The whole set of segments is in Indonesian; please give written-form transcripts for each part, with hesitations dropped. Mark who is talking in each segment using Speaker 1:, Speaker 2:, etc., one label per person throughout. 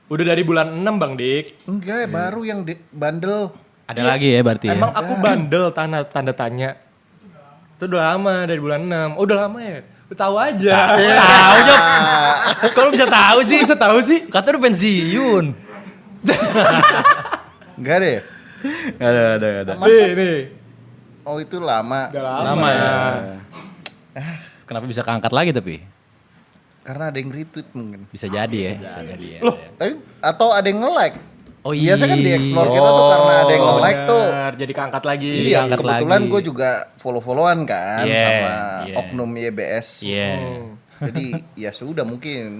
Speaker 1: Udah dari bulan 6 Bang Dik.
Speaker 2: Enggak, baru yang bandel.
Speaker 3: Ada lagi ya berarti
Speaker 1: Emang
Speaker 3: ya?
Speaker 1: aku bandel tanda tanya. Itu udah lama dari bulan 6. Oh udah lama ya? Lu tahu aja.
Speaker 3: Tahu Job. Kalau bisa tahu sih.
Speaker 1: Bisa tahu sih?
Speaker 3: Kata udah pensiun.
Speaker 2: Enggak deh.
Speaker 3: Ada.
Speaker 1: Nih.
Speaker 2: Oh itu lama.
Speaker 1: Udah
Speaker 3: Lama ya. Kenapa bisa keangkat lagi tapi?
Speaker 2: Karena ada yang retweet mungkin.
Speaker 3: Bisa jadi ya. Bisa jadi ya.
Speaker 1: Loh.
Speaker 2: Tapi atau ada yang nge-like.
Speaker 3: Oh iya.
Speaker 2: Biasa kan di explore kita tuh karena ada yang nge-like tuh.
Speaker 1: Bener, jadi keangkat lagi.
Speaker 2: Iya,
Speaker 3: angkat
Speaker 2: kebetulan
Speaker 3: lagi.
Speaker 2: gue juga follow-followan kan
Speaker 3: Yeah,
Speaker 2: sama
Speaker 3: yeah.
Speaker 2: oknum YBS.
Speaker 3: Iya.
Speaker 2: Jadi ya sudah mungkin.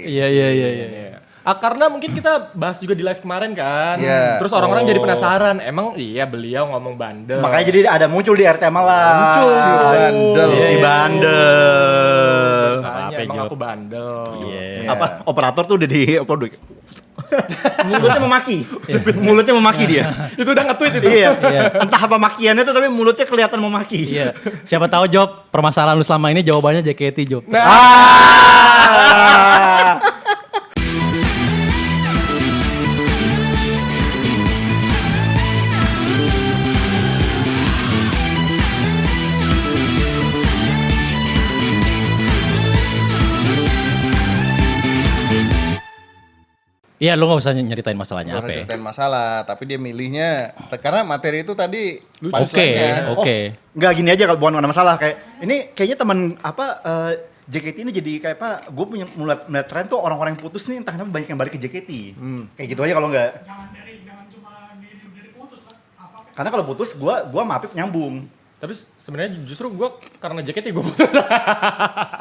Speaker 1: Iya. Karena mungkin kita bahas juga di live kemarin kan.
Speaker 2: Iya.
Speaker 1: Terus orang-orang jadi penasaran. Emang iya beliau ngomong bandel.
Speaker 4: Makanya jadi ada muncul di RT Malang.
Speaker 2: Muncul si bandel.
Speaker 4: Si bandel.
Speaker 1: Tanya,
Speaker 3: Apa-apa,
Speaker 1: emang
Speaker 3: Job.
Speaker 1: aku bandel.
Speaker 3: Iya.
Speaker 4: Apa operator tuh udah di upload. Mulutnya memaki. Mulutnya memaki dia.
Speaker 1: Itu udah nge-tweet itu.
Speaker 4: Iya. Entah apa makiannya tuh tapi mulutnya kelihatan memaki.
Speaker 3: Iya. Siapa tahu Job, permasalahan lu selama ini jawabannya JKT Job.
Speaker 1: Nah,
Speaker 3: Iya, lu gak usah nyeritain masalahnya
Speaker 2: Gak usah
Speaker 3: apa ya.
Speaker 2: ceritain masalah, tapi dia milihnya karena materi itu tadi
Speaker 3: Oke,
Speaker 2: punchline-nya.
Speaker 3: oke.
Speaker 4: Enggak gini aja kalau bukan ada masalah kayak ini kayaknya teman JKT ini jadi kayak apa? Gue punya melihat tren tuh orang-orang yang putus nih entah kenapa banyak yang balik ke JKT. Kayak gitu aja kalau enggak.
Speaker 5: Jangan cuma dari putus kan.
Speaker 4: Karena kalau putus gua sama Apip nyambung.
Speaker 1: tapi sebenarnya justru gue karena JKT gue putus.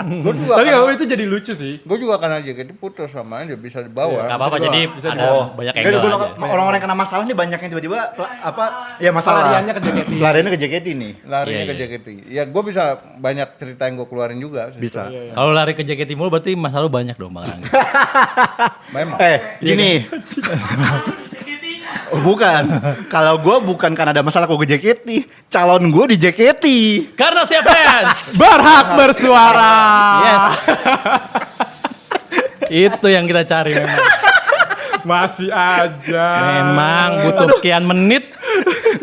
Speaker 2: Gue juga
Speaker 1: Tapi
Speaker 2: karena,
Speaker 1: kalau itu jadi lucu sih.
Speaker 2: gue juga karena JKT putus sama aja bisa dibawa.
Speaker 3: Gak apa-apa, jadi
Speaker 1: bisa
Speaker 3: ada
Speaker 1: dibawa.
Speaker 3: banyak
Speaker 4: Enggak,
Speaker 3: angle
Speaker 4: gua
Speaker 3: aja.
Speaker 4: orang-orang yang kena masalah nih banyak yang tiba-tiba ya masalah.
Speaker 1: Pelariannya ke JKT.
Speaker 4: Pelariannya ke JKT nih.
Speaker 2: Larinya
Speaker 3: Iya,
Speaker 2: ke
Speaker 3: iya.
Speaker 2: JKT. Ya gue bisa banyak cerita yang gue keluarin juga.
Speaker 4: Bisa.
Speaker 3: Kalau lari ke JKT mulu berarti masalah lu banyak dong Bang Rangga.
Speaker 2: Memang.
Speaker 4: Gini. Oh, bukan. Kalau gue bukan karena ada masalah kok ke JKT, calon gue di JKT.
Speaker 3: Karena setiap fans
Speaker 1: Berhak bersuara.
Speaker 3: Yes. Itu yang kita cari memang.
Speaker 1: Masih aja.
Speaker 3: Memang butuh sekian menit.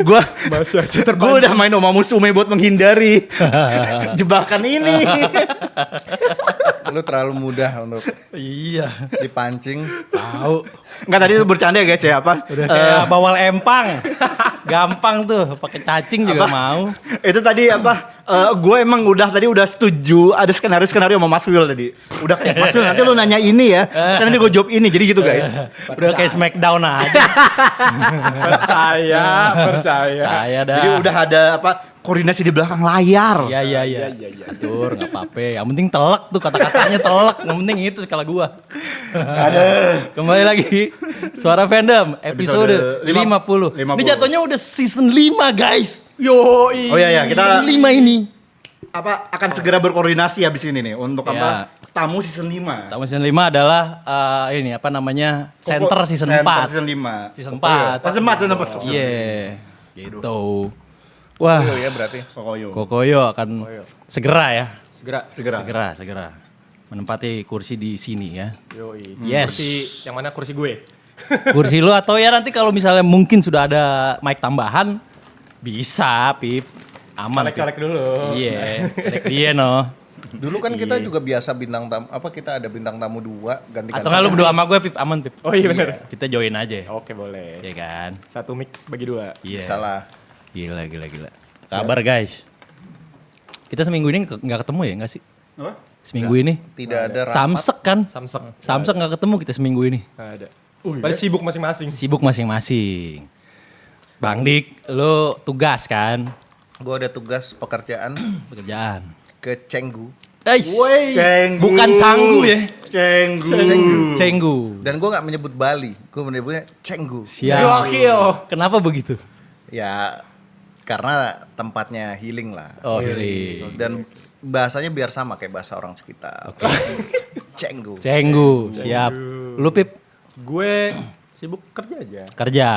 Speaker 4: Gue
Speaker 1: Masih aja
Speaker 4: gue udah main Oma Musume buat menghindari jebakan ini.
Speaker 2: Lu terlalu mudah untuk
Speaker 3: Iya.
Speaker 2: dipancing.
Speaker 3: Tahu.
Speaker 4: Enggak tadi itu bercanda ya guys ya apa?
Speaker 3: Udah kayak bawal empang. Gampang tuh, pakai cacing juga mau.
Speaker 4: Itu tadi apa? Gue emang udah setuju ada skenario sama Mas Will tadi. Udah kayak Mas Will nanti lu nanya ini ya. Kan nanti gue jawab ini. Jadi gitu guys.
Speaker 3: Udah kayak Smackdown aja.
Speaker 1: percaya.
Speaker 3: Percaya dah.
Speaker 4: Jadi udah ada apa? Koordinasi di belakang layar.
Speaker 3: Iya. Atur, nggak apa-apa. Yang penting telek tuh kata-katanya telek. Yang penting itu skala gua. Kembali lagi Suara Fandom episode 50.
Speaker 4: 50.
Speaker 3: Ini jatuhnya udah season 5 guys.
Speaker 1: Yoi.
Speaker 4: Oh iya
Speaker 3: Season
Speaker 4: kita
Speaker 3: 5 ini.
Speaker 4: apa akan segera berkoordinasi habis ini nih untuk
Speaker 3: Ya.
Speaker 4: apa? Tamu season 5.
Speaker 3: Tamu season 5 adalah ini apa namanya? Center season 4.
Speaker 4: Season 5.
Speaker 3: Season 4.
Speaker 4: Season 4 season 4.
Speaker 3: Iya. Gitu. Wah,
Speaker 2: Oh ya berarti.
Speaker 4: Kokoyo.
Speaker 3: Kokoyo akan segera ya.
Speaker 1: Segera.
Speaker 3: Segera menempati kursi di sini ya.
Speaker 1: Yoi.
Speaker 3: Yes.
Speaker 1: Kursi yang mana kursi gue?
Speaker 3: Kursi lu atau ya nanti kalau misalnya mungkin sudah ada mic tambahan bisa, Pip. Aman. Pip.
Speaker 1: Colek-colek dulu.
Speaker 3: Iya, colek dia no.
Speaker 2: Dulu kan kita juga biasa bintang tamu, kita ada bintang tamu 2 ganti-ganti.
Speaker 3: Atau nggak lu berdua sama gue, Pip, aman, Pip.
Speaker 1: Oh iya benar.
Speaker 3: Kita join aja.
Speaker 1: Oke boleh.
Speaker 3: Iya kan?
Speaker 1: Satu mic bagi 2.
Speaker 3: Iya.
Speaker 2: Salah.
Speaker 3: Gila. Kabar guys. Kita seminggu ini nggak ketemu ya nggak sih?
Speaker 4: Apa?
Speaker 3: Seminggu ini.
Speaker 2: Tidak ada rapat.
Speaker 3: Samsek kan?
Speaker 1: Samsek.
Speaker 3: Nggak ketemu kita seminggu ini.
Speaker 1: Nggak ada. Pada sibuk masing-masing.
Speaker 3: Sibuk masing-masing. Bang Dik, lu tugas kan?
Speaker 2: Gue ada tugas pekerjaan
Speaker 3: Pekerjaan.
Speaker 2: ke Cenggu.
Speaker 4: Cenggu.
Speaker 3: Bukan canggu ya? Cenggu.
Speaker 2: Dan gue nggak menyebut Bali, gue menyebutnya Cenggu.
Speaker 3: Siap.
Speaker 1: Gokil.
Speaker 3: Kenapa begitu?
Speaker 2: Ya karena tempatnya healing lah.
Speaker 3: Oh, healing.
Speaker 2: Dan bahasanya biar sama kayak bahasa orang sekitar. Cenggu.
Speaker 3: Cenggu. Siap. Lu Pip?
Speaker 1: Gue sibuk kerja aja.
Speaker 3: Kerja.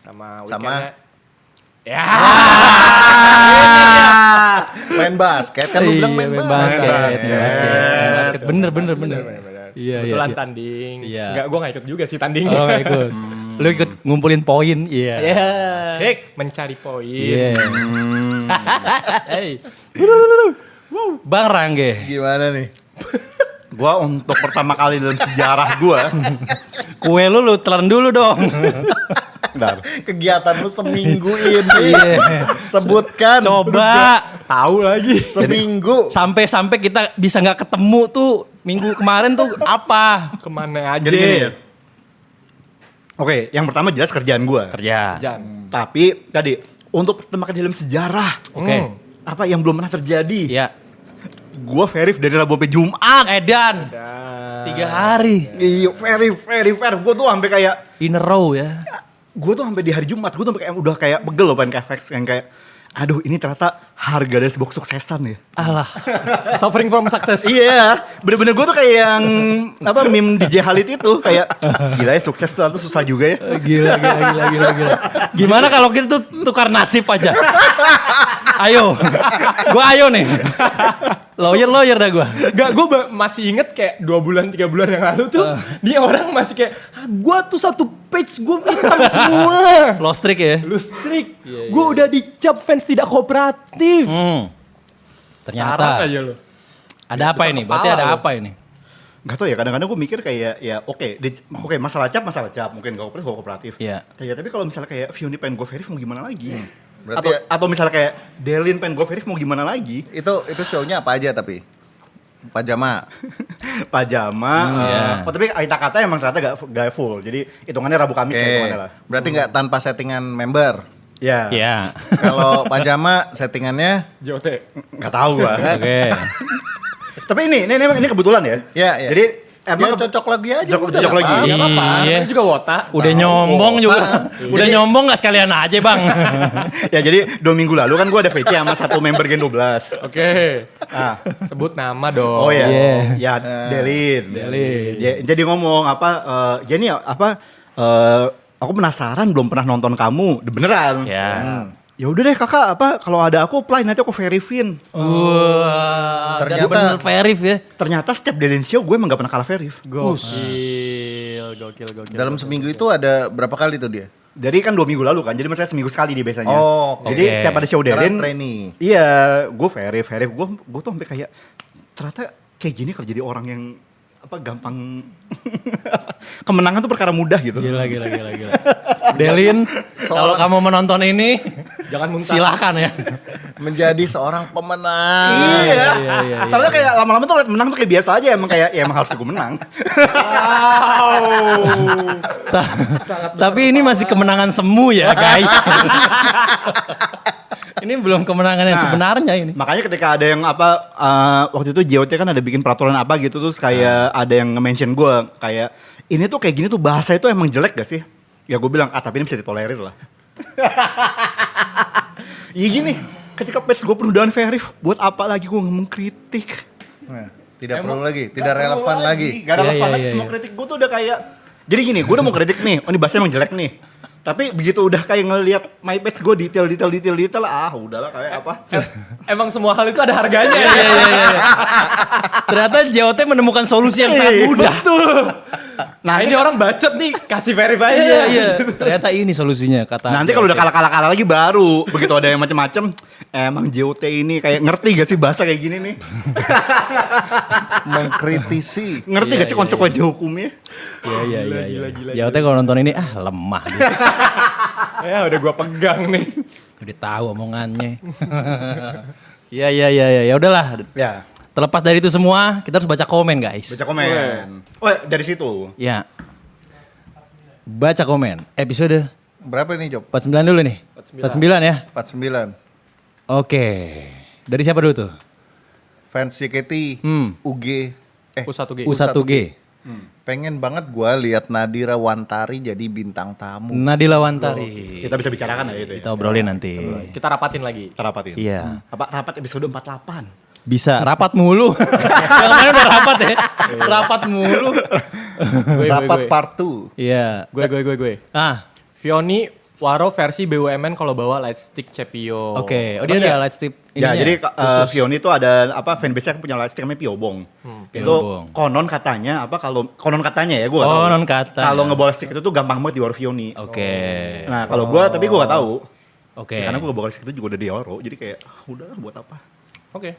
Speaker 1: Sama
Speaker 2: Sama-
Speaker 1: weekendnya. Ya.
Speaker 2: Main basket kan lu bilang main
Speaker 3: Iya,
Speaker 2: basket.
Speaker 3: Main basket. Bener. Iya,
Speaker 1: Kebetulan
Speaker 3: iya.
Speaker 1: tanding.
Speaker 3: Iya.
Speaker 1: Enggak, gue gak ikut juga sih tanding.
Speaker 3: Oh, nggak ikut. Lu ikut ngumpulin poin. Iya.
Speaker 1: Iya.
Speaker 3: Shake.
Speaker 1: Mencari poin.
Speaker 3: Iya. Hey. Bang Rangge,
Speaker 2: Gimana nih?
Speaker 4: Gua untuk pertama kali dalam sejarah gua,
Speaker 3: kue lu telan dulu dong.
Speaker 4: bentar.
Speaker 2: Kegiatan lu seminggu ini.
Speaker 3: Iya.
Speaker 2: Sebutkan.
Speaker 3: Coba
Speaker 1: Tahu lagi.
Speaker 2: Seminggu.
Speaker 3: sampai kita bisa nggak ketemu tuh minggu kemarin tuh apa?
Speaker 1: Kemana aja.
Speaker 4: Jadi gini ya. Oke, yang pertama jelas kerjaan gua.
Speaker 3: Kerja.
Speaker 1: Jan.
Speaker 4: Tapi tadi untuk pertama kali dalam sejarah,
Speaker 3: Oke.
Speaker 4: apa yang belum pernah terjadi?
Speaker 3: Iya.
Speaker 4: Gua verif dari Rabu sampai Jumat.
Speaker 3: Edan. 3 hari
Speaker 4: Iya, verif. Gua tuh sampai kayak
Speaker 3: in a row ya.
Speaker 4: gue tuh sampai di hari Jumat gue tuh kayak udah kayak pegel loh pengen ke FX yang kayak aduh ini ternyata harga dari sebuah kesuksesan ya.
Speaker 3: Alah.
Speaker 1: Suffering from success.
Speaker 4: Iya, bener-bener gue tuh kayak yang apa meme DJ Khalid itu kayak gila ya sukses tuh ternyata susah juga ya.
Speaker 3: Gila. Gimana kalau kita tuh tukar nasib aja? Ayo. Gua ayo nih. Lawyer dah gua.
Speaker 1: Enggak, gue masih inget kayak 2 bulan 3 bulan yang lalu tuh dia orang masih kayak gue tuh satu page gue hitam semua.
Speaker 3: Lost streak ya.
Speaker 1: Lu strict. Gue udah dicap fans tidak kooperatif.
Speaker 3: Ternyata
Speaker 1: Parah aja lu.
Speaker 3: ada apa ini? Berarti
Speaker 1: kepala
Speaker 3: ada
Speaker 1: lu.
Speaker 3: apa ini?
Speaker 4: Gak tau ya kadang-kadang gue mikir kayak ya oke masalah cap mungkin gak kooperatif.
Speaker 3: Iya.
Speaker 4: Tapi kalau misalnya kayak Vioni pengen gue verif mau gimana lagi?
Speaker 2: Berarti
Speaker 4: Atau misalnya kayak Delin pengen gue verif mau gimana lagi?
Speaker 2: itu show-nya apa aja tapi? Pajama.
Speaker 4: Pajama.
Speaker 3: Iya.
Speaker 4: Oh tapi Aita Kata emang ternyata gak full. Jadi hitungannya Rabu Kamis lah hitungannya lah.
Speaker 2: Berarti nggak tanpa settingan member.
Speaker 4: Ya.
Speaker 3: Iya.
Speaker 2: Kalau pajama settingannya
Speaker 1: JOT.
Speaker 4: Gak tahu gua.
Speaker 3: Oke.
Speaker 4: Tapi ini kebetulan ya.
Speaker 2: ya.
Speaker 4: Jadi
Speaker 2: Ya cocok lagi aja.
Speaker 4: Cocok-
Speaker 2: udah,
Speaker 4: cocok
Speaker 2: nggak
Speaker 4: lagi.
Speaker 2: apa-apa.
Speaker 1: Gak apa-apa.
Speaker 3: Iya.
Speaker 1: Namanya juga wota.
Speaker 3: Udah
Speaker 2: Tahu,
Speaker 3: nyombong juga.
Speaker 2: Pak.
Speaker 3: Udah nyombong nggak sekalian aja, Bang?
Speaker 4: ya jadi 2 minggu lalu kan gue ada VC sama satu member Gen 12.
Speaker 1: Oke.
Speaker 4: Ah.
Speaker 1: Sebut nama dong.
Speaker 4: Oh ya.
Speaker 3: Iya.
Speaker 4: Ya Delin.
Speaker 3: Delin.
Speaker 4: Ya, jadi ngomong apa jadi apa aku penasaran belum pernah nonton kamu. Beneran.
Speaker 3: Ya.
Speaker 4: Ya udah deh kakak apa kalau ada aku apply nanti aku verifin.
Speaker 3: Wah,
Speaker 2: Ternyata-
Speaker 3: bener verif ya.
Speaker 4: Ternyata setiap Delin show gue emang gak pernah kalah verif.
Speaker 1: Gokil.
Speaker 2: Dalam seminggu itu ada berapa kali tuh dia?
Speaker 4: Jadi kan 2 minggu lalu kan, jadi maksudnya seminggu sekali dia biasanya.
Speaker 2: Oh,
Speaker 4: Jadi
Speaker 3: oke.
Speaker 4: setiap ada show
Speaker 2: Karena
Speaker 4: Delin,
Speaker 2: trainee.
Speaker 4: iya, gue verif, gue tuh sampai kayak ternyata kayak gini kalau jadi orang yang apa gampang kemenangan tuh perkara mudah gitu.
Speaker 3: Gila. Delin, kalau kamu menonton ini,
Speaker 1: Jangan muntah.
Speaker 3: silahkan ya.
Speaker 2: Menjadi seorang pemenang.
Speaker 4: Iya.
Speaker 3: iya.
Speaker 4: Ternyata kayak lama-lama tuh liat menang tuh kayak biasa aja emang kayak ya emang harus gue menang.
Speaker 3: Tapi ini masih kemenangan semu ya, guys. Ini belum kemenangan yang
Speaker 4: Nah,
Speaker 3: sebenarnya ini.
Speaker 4: Makanya ketika ada yang apa waktu itu JOT kan ada bikin peraturan apa gitu terus kayak ada yang nge-mention gue kayak ini tuh kayak gini tuh bahasa itu emang jelek gak sih? Ya gue bilang tapi ini bisa ditolerir lah. Iya gini, ketika page gue penuh dengan verif, buat apa lagi gue mengkritik?
Speaker 2: Nah, tidak perlu lagi, tidak relevan lagi.
Speaker 4: Gak relevan
Speaker 3: Iya,
Speaker 4: lagi,
Speaker 3: iya,
Speaker 4: semua
Speaker 3: iya.
Speaker 4: kritik gue tuh udah kayak jadi gini, gue udah mau kritik nih, oh ini bahasanya emang jelek nih. Tapi begitu udah kayak ngelihat my page gue detail, udahlah kayak apa.
Speaker 1: Emang semua hal itu ada harganya.
Speaker 3: Iya. Ternyata JOT menemukan solusi yang sangat mudah.
Speaker 1: Nah ini orang bacot nih, kasih verify aja.
Speaker 3: Iya. Ternyata ini solusinya kata.
Speaker 4: Nanti kalau udah kalah lagi baru begitu ada yang macem-macem emang JOT ini kayak ngerti gak sih bahasa kayak gini nih?
Speaker 2: Mengkritisi.
Speaker 4: Ngerti gak sih konsekuensi hukumnya?
Speaker 3: Iya. JOT kalau nonton ini lemah. Dia.
Speaker 1: Ya udah gua pegang nih.
Speaker 3: Udah tahu omongannya. Iya. Ya udahlah.
Speaker 4: Ya,
Speaker 3: Terlepas dari itu semua, kita harus baca komen, guys.
Speaker 4: baca komen. Oh, dari situ.
Speaker 3: Ya. Baca komen. Episode
Speaker 2: Berapa ini Job?
Speaker 3: 49 dulu nih. 49 ya.
Speaker 2: 49.
Speaker 3: Oke. Dari siapa dulu tuh?
Speaker 2: Fans JKT, UG,
Speaker 1: U1G.
Speaker 3: U1G.
Speaker 2: pengen banget gua lihat Nadira Wantari jadi bintang tamu.
Speaker 3: Nadila Wantari.
Speaker 4: Kita bisa bicarakan ya itu ya.
Speaker 3: Kita obrolin nanti.
Speaker 1: Kita rapatin lagi.
Speaker 4: Kita rapatin.
Speaker 3: Iya.
Speaker 4: Apa rapat episode 48?
Speaker 3: Bisa rapat mulu. Yang kemarin udah rapat ya. Rapat mulu.
Speaker 1: Gue.
Speaker 2: Rapat part 2.
Speaker 3: Iya.
Speaker 1: Gue.
Speaker 3: Ah,
Speaker 1: Vioni Waro versi BUMN kalau bawa Lightstick Cepio.
Speaker 3: Oke, oh dia ada lightstick
Speaker 4: Ya,
Speaker 3: ininya.
Speaker 4: jadi Vioni itu ada apa fanbase-nya punya lightstick namanya Piobong. Itu
Speaker 3: Piobong.
Speaker 4: konon katanya apa kalau konon katanya ya gue
Speaker 3: Konon kata.
Speaker 4: Kalau ngebawa stick itu tuh gampang banget di Waro Vioni.
Speaker 3: Oke.
Speaker 4: Nah, kalau gue tapi gue gak tahu.
Speaker 3: Oke.
Speaker 4: Karena gue ngebawa stick itu juga udah di Waro, jadi kayak udah buat apa?
Speaker 1: Oke.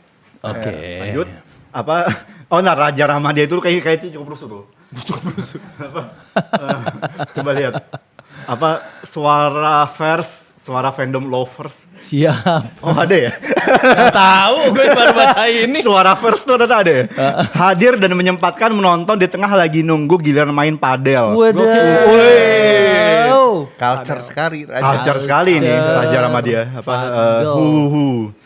Speaker 3: Oke.
Speaker 4: Lanjut. Apa? Oh, nah Raja Ramadia itu kayak itu cukup rusuh tuh. Coba lihat. Apa suara fandom lovers.
Speaker 3: Siap.
Speaker 4: Oh, ada ya?
Speaker 3: Nggak tahu gue baru baca ini.
Speaker 4: Suara first tuh ada ya? Hadir dan menyempatkan menonton di tengah lagi nunggu giliran main padel.
Speaker 3: Waduh.
Speaker 2: Culture sekali Raja.
Speaker 4: Culture sekali nih Raja Ramadia. Apa?
Speaker 3: Padel.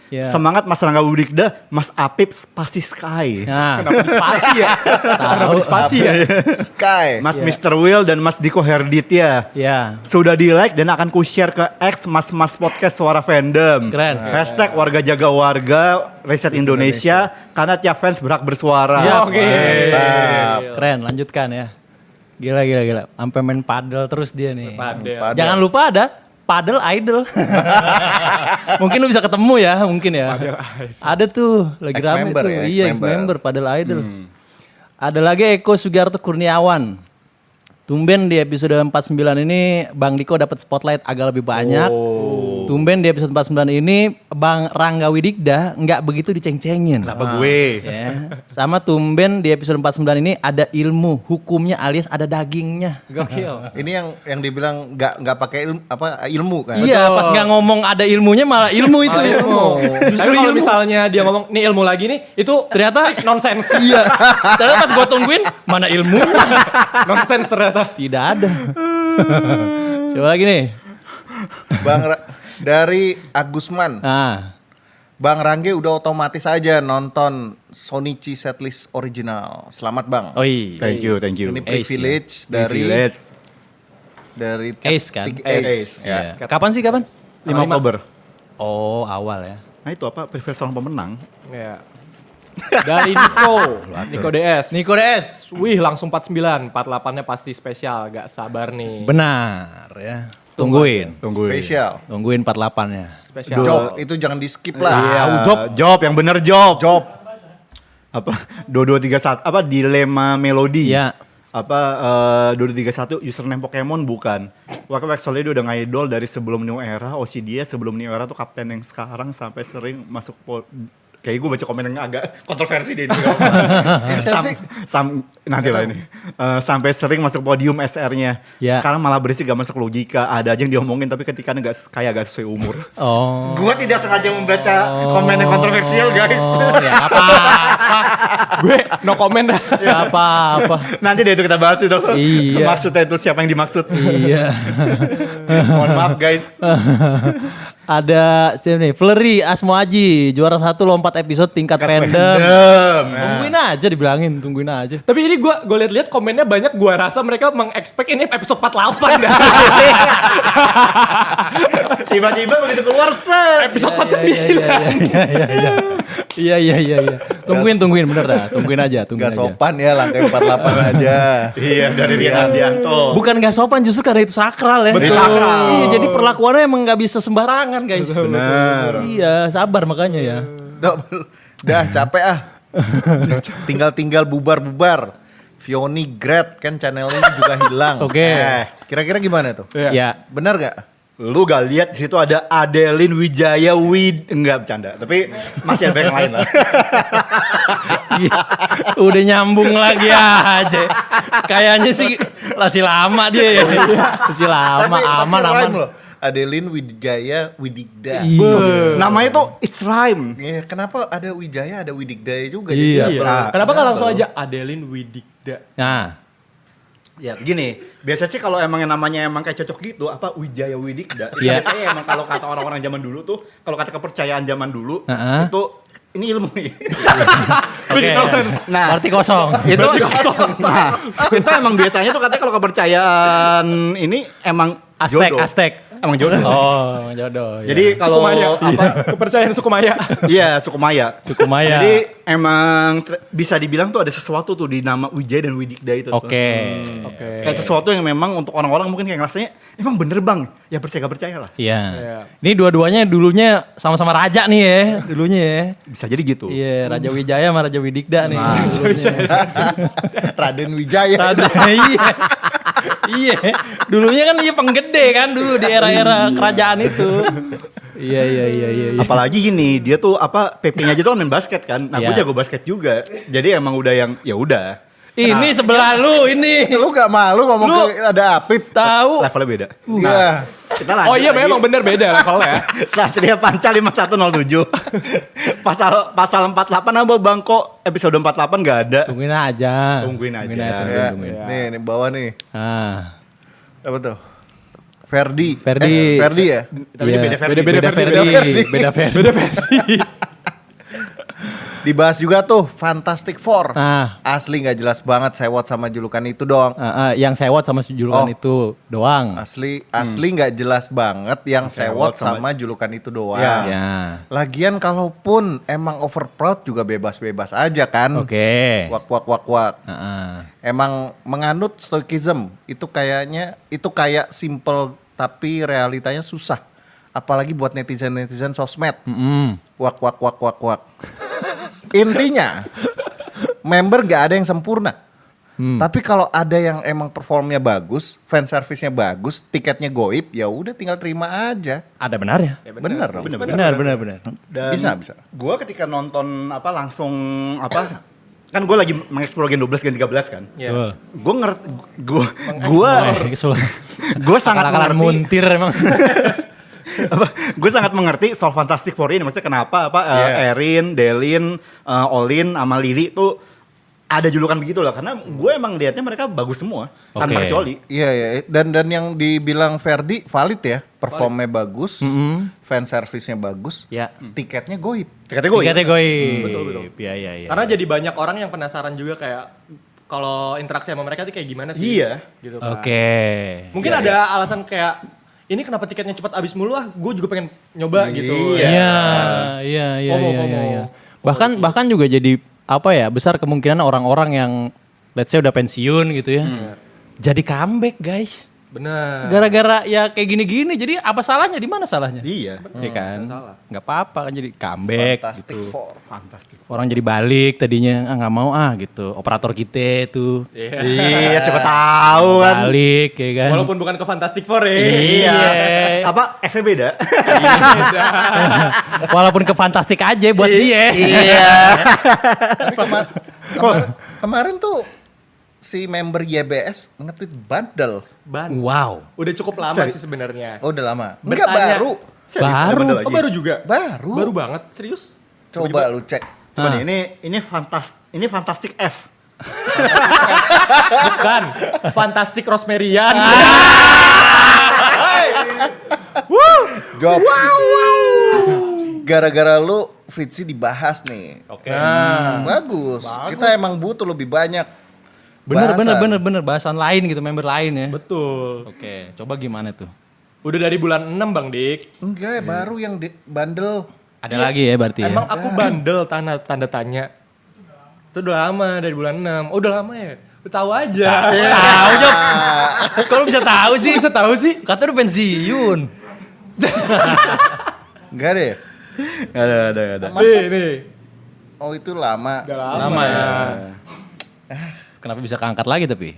Speaker 3: Ya.
Speaker 4: Semangat Mas Rangga Widikda, Mas Apip Spasi Sky.
Speaker 3: Nah,
Speaker 1: Kenapa di spasi ya? Kenapa di spasi ya?
Speaker 2: Sky.
Speaker 4: Mas Mr. Will dan Mas Diko Herditya.
Speaker 3: ya.
Speaker 4: Sudah di like dan akan ku share ke X Mas Podcast Suara Fandom.
Speaker 3: Keren.
Speaker 4: Hashtag warga jaga warga Reset Indonesia karena tiap fans berhak bersuara.
Speaker 3: Siap.
Speaker 1: Oke.
Speaker 2: Mantap.
Speaker 3: Keren, lanjutkan ya. Gila. Sampai main padel terus dia nih.
Speaker 1: Padel.
Speaker 3: Jangan lupa ada padel idol. Mungkin lu bisa ketemu ya, mungkin ya. Ada tuh, lagi rame
Speaker 2: Ex-member
Speaker 3: tuh.
Speaker 2: ya,
Speaker 3: Iya,
Speaker 2: ex-member.
Speaker 3: ex-member padel idol. Ada lagi Eko Sugiarto Kurniawan. Tumben di episode 49 ini Bang Diko dapat spotlight agak lebih banyak. Tumben di episode 49 ini Bang Rangga Widikda nggak begitu diceng-cengin.
Speaker 4: Kenapa gue?
Speaker 3: Ya. Sama tumben di episode 49 ini ada ilmu hukumnya alias ada dagingnya.
Speaker 1: Gokil.
Speaker 2: Ini yang dibilang nggak pakai ilmu kan?
Speaker 3: Iya, pas nggak ngomong ada ilmunya malah ilmu itu.
Speaker 1: Tapi kalau misalnya dia ngomong, nih ilmu lagi nih, itu
Speaker 3: Ternyata
Speaker 1: nonsense.
Speaker 3: iya. Ternyata pas gue tungguin mana ilmunya?
Speaker 1: Nonsense ternyata.
Speaker 3: Tidak ada. Coba lagi nih.
Speaker 2: Dari Agusman,
Speaker 3: Nah,
Speaker 2: Bang Rangge udah otomatis aja nonton Sonichi setlist original. Selamat Bang.
Speaker 3: oh iya.
Speaker 4: Thank you.
Speaker 2: Ini privilege dari
Speaker 4: Privilege.
Speaker 3: Ace kan?
Speaker 2: Ace.
Speaker 3: Ya. Kapan sih kapan?
Speaker 4: 5 Oktober.
Speaker 3: Oh, awal ya.
Speaker 4: Nah itu apa? Privilege seorang pemenang.
Speaker 1: Ya. Dari Niko DS.
Speaker 3: Niko DS.
Speaker 1: Wih, langsung 49. 48-nya pasti spesial, gak sabar nih.
Speaker 3: Benar ya. Tungguin.
Speaker 2: Spesial.
Speaker 3: Tungguin 48-nya.
Speaker 1: Spesial.
Speaker 2: Job itu jangan di skip lah.
Speaker 4: Iya, job yang bener job.
Speaker 2: Job.
Speaker 4: Apa? 2231 apa dilema melodi.
Speaker 3: Iya.
Speaker 4: Apa 2231 username Pokemon bukan. Waktu soalnya dia udah ngidol dari sebelum New Era, dia sebelum New Era tuh kapten yang sekarang sampai sering masuk kayak gue baca komen yang agak kontroversi deh ini. Nanti lah ini. Sampai sering masuk podium SR-nya.
Speaker 3: Ya.
Speaker 4: Sekarang malah berisik gak masuk logika. Ada aja yang diomongin tapi ketika gak sesuai umur.
Speaker 3: Oh.
Speaker 4: Gue tidak sengaja membaca komen yang kontroversial guys.
Speaker 3: Oh, ya apa-apa.
Speaker 1: Gue no comment dah.
Speaker 3: Ya apa-apa.
Speaker 4: Nanti deh itu kita bahas itu.
Speaker 3: Iya.
Speaker 4: Maksudnya itu siapa yang dimaksud.
Speaker 3: Iya.
Speaker 4: Mohon maaf guys.
Speaker 3: Ada siapa nih? Flery Asmo Aji, juara 1 lompat episode tingkat fandom. Tungguin aja dibilangin, tungguin aja.
Speaker 1: Tapi ini gue lihat-lihat komennya banyak, gue rasa mereka mengexpect ini episode 48 dah.
Speaker 4: Tiba-tiba begitu keluar set.
Speaker 1: Episode 49.
Speaker 3: Iya. Tungguin bener dah. Tungguin aja.
Speaker 2: Gak sopan ya langkah 48 aja.
Speaker 4: Iya dari Rian Ardianto.
Speaker 3: Bukan gak sopan, justru karena itu sakral ya.
Speaker 4: Betul. Sakral.
Speaker 3: Iya, jadi perlakuannya emang gak bisa sembarangan guys.
Speaker 4: Benar.
Speaker 3: Iya, sabar makanya ya.
Speaker 2: Dah capek ah. Tinggal bubar-bubar. Vioni Great kan channel ini juga hilang.
Speaker 3: Oke.
Speaker 2: Kira-kira gimana tuh?
Speaker 3: Ya.
Speaker 2: Benar gak?
Speaker 4: Lu gak lihat di situ ada Adeline Wijaya enggak bercanda, tapi masih ada yang lain lah.
Speaker 3: Udah nyambung lagi aja. Kayaknya sih masih lama dia ya. Masih lama, aman.
Speaker 2: rhyme loh. Adeline Wijaya Widikda.
Speaker 4: Namanya tuh it's rhyme.
Speaker 2: Iya, kenapa ada Wijaya ada Widikda juga?
Speaker 3: Iya.
Speaker 2: Jadi double.
Speaker 1: Kenapa gak langsung aja Adeline Widikda?
Speaker 3: Nah,
Speaker 4: Ya gini, biasanya sih kalau emang yang namanya emang kayak cocok gitu, apa Wijaya Widikda.
Speaker 3: Iya.
Speaker 4: Biasanya emang kalau kata orang-orang zaman dulu tuh, kalau kata kepercayaan zaman dulu, itu ini ilmu nih.
Speaker 3: oke.
Speaker 4: Nah,
Speaker 3: Berarti kosong.
Speaker 4: itu nah, itu emang biasanya tuh katanya kalau kepercayaan ini emang
Speaker 3: Aztek,
Speaker 4: jodoh.
Speaker 3: Aztek.
Speaker 4: Emang jodoh.
Speaker 3: Oh, jodoh.
Speaker 4: Jadi kalau
Speaker 1: Sukumaya.
Speaker 4: apa?
Speaker 1: Kepercayaan Sukumaya.
Speaker 4: Iya, Sukumaya.
Speaker 3: Sukumaya.
Speaker 4: Jadi emang bisa dibilang tuh ada sesuatu tuh di nama Wijaya dan Widikda itu. tuh.
Speaker 3: Oke.
Speaker 1: Oke.
Speaker 4: Kayak sesuatu yang memang untuk orang-orang mungkin kayak ngerasanya emang bener bang. Ya percaya gak percaya lah.
Speaker 3: Iya.
Speaker 1: Iya.
Speaker 3: Ini dua-duanya dulunya sama-sama raja nih ya, dulunya ya.
Speaker 4: Bisa jadi gitu.
Speaker 3: Iya, Raja Wijaya sama Raja Widikda nih.
Speaker 2: Raden Wijaya.
Speaker 3: Iya. Iya. Dulunya kan dia penggede kan dulu di era-era kerajaan itu. Iya.
Speaker 4: Apalagi gini, dia tuh apa PP-nya aja tuh kan main basket kan. Nah, gue
Speaker 3: Iya.
Speaker 4: jago basket juga. Jadi emang udah yang ya udah.
Speaker 3: Ini sebelah lu ini.
Speaker 2: Lu gak malu ngomong
Speaker 3: Lu-
Speaker 2: ke ada Apip?
Speaker 3: Tahu.
Speaker 4: Levelnya beda.
Speaker 2: Iya.
Speaker 4: Kita lanjut
Speaker 1: Oh iya
Speaker 4: lagi.
Speaker 1: memang bener beda levelnya.
Speaker 4: Satria Panca 5107. pasal 48 apa Bang kok episode 48 gak ada.
Speaker 3: Tungguin aja.
Speaker 4: Tungguin aja.
Speaker 2: Ya.
Speaker 3: Tungguin.
Speaker 2: Nih bawah nih.
Speaker 3: Ah.
Speaker 2: Apa tuh? Ferdi.
Speaker 3: Ferdi.
Speaker 2: Ferdi ya?
Speaker 4: Tapi
Speaker 3: Iya.
Speaker 4: beda Ferdi.
Speaker 3: Beda Ferdi. Beda Ferdi.
Speaker 2: Dibahas juga tuh Fantastic Four.
Speaker 3: Nah.
Speaker 2: Asli nggak jelas banget sewot sama julukan itu dong.
Speaker 3: Yang sewot sama julukan
Speaker 2: Oh.
Speaker 3: itu doang.
Speaker 2: Asli nggak jelas banget yang sewot sama julukan itu doang.
Speaker 4: Ya.
Speaker 3: Ya.
Speaker 2: Lagian kalaupun emang overproud juga bebas-bebas aja kan.
Speaker 3: Oke.
Speaker 2: Wak.
Speaker 3: Heeh.
Speaker 2: Emang menganut stoikism itu kayak simple tapi realitanya susah. Apalagi buat netizen sosmed. Wak. Intinya member gak ada yang sempurna. Tapi kalau ada yang emang performnya bagus, fan service-nya bagus, tiketnya goib, ya udah tinggal terima aja.
Speaker 3: Ada benarnya?
Speaker 2: Bener dong.
Speaker 3: Benar.
Speaker 4: Dan
Speaker 2: Bisa.
Speaker 4: Gue ketika nonton apa langsung apa kan gue lagi mengeksplor Gen 12 Gen 13 kan.
Speaker 1: Iya.
Speaker 3: Betul.
Speaker 4: Gue ngerti gue sangat
Speaker 3: Akal-akalan
Speaker 4: mengerti
Speaker 3: muntir emang.
Speaker 4: gue sangat mengerti soal Fantastic Four ini. Maksudnya kenapa Erin, Delin, Olin, sama Lily tuh ada julukan begitu lah. Karena gue emang liatnya mereka bagus semua tanpa
Speaker 3: Oke.
Speaker 4: kecuali.
Speaker 2: Iya. Dan yang dibilang Ferdi valid ya. Performnya bagus, fan service-nya bagus,
Speaker 3: Ya.
Speaker 2: tiketnya goib.
Speaker 4: Tiketnya gue
Speaker 3: Tiketnya goib.
Speaker 4: Betul.
Speaker 3: Iya.
Speaker 1: Karena jadi banyak orang yang penasaran juga kayak kalau interaksi sama mereka tuh kayak gimana sih?
Speaker 4: Iya.
Speaker 1: Gitu kan.
Speaker 3: Oke.
Speaker 1: Mungkin ada alasan kayak ini kenapa tiketnya cepat habis mulu ah? Gue juga pengen nyoba gitu.
Speaker 3: Iya.
Speaker 1: FOMO.
Speaker 3: Bahkan juga jadi apa ya, besar kemungkinan orang-orang yang let's say udah pensiun gitu ya. Jadi comeback, guys.
Speaker 1: Bener.
Speaker 3: Gara-gara ya kayak gini-gini. Jadi apa salahnya? Di mana salahnya?
Speaker 4: Iya.
Speaker 3: Iya kan?
Speaker 1: salah.
Speaker 3: Nggak apa-apa kan jadi comeback
Speaker 2: Fantastic
Speaker 3: gitu.
Speaker 2: Four.
Speaker 4: Fantastic.
Speaker 3: Orang jadi balik tadinya nggak mau gitu. Operator kita tuh
Speaker 4: Iya, siapa tahu kan.
Speaker 3: balik ya kan.
Speaker 1: Walaupun bukan ke Fantastic Four ya.
Speaker 3: Iya.
Speaker 4: Apa F-nya beda?
Speaker 3: Walaupun ke fantastik aja buat dia.
Speaker 4: Iya.
Speaker 2: Kemarin tuh si member YBS nge-tweet bandel.
Speaker 3: Wow.
Speaker 1: Udah cukup lama sih sebenarnya.
Speaker 2: Oh, udah lama. Enggak
Speaker 1: Bertanya.
Speaker 2: baru.
Speaker 3: Baru.
Speaker 1: Oh baru juga?
Speaker 2: Baru.
Speaker 1: Baru banget, serius?
Speaker 2: Coba lu cek.
Speaker 4: Coba nih, ini Fantastic F.
Speaker 1: Bukan. Fantastic Rosmerian.
Speaker 2: Job. Gara-gara lu Fritzy dibahas nih.
Speaker 3: Oke.
Speaker 2: Bagus. Kita emang butuh lebih banyak.
Speaker 3: Bener bahasan lain gitu, member lain ya.
Speaker 1: Betul.
Speaker 3: Oke, coba gimana tuh?
Speaker 1: Udah dari bulan 6 Bang Dik.
Speaker 2: Enggak ya, baru yang bandel.
Speaker 3: Ada lagi ya berarti
Speaker 1: Emang
Speaker 3: ya?
Speaker 1: aku bandel tanda tanya. Itu udah lama dari bulan 6. Oh udah lama ya? Lu tahu aja.
Speaker 3: Tahu Job. Kalau bisa tahu sih?
Speaker 1: Bisa tahu sih?
Speaker 3: Kata udah pensiun.
Speaker 2: Enggak deh.
Speaker 4: Ada.
Speaker 1: Nih.
Speaker 2: Oh, itu lama.
Speaker 1: Udah lama,
Speaker 3: Lama
Speaker 1: ya.
Speaker 3: ya. Kenapa bisa keangkat lagi tapi?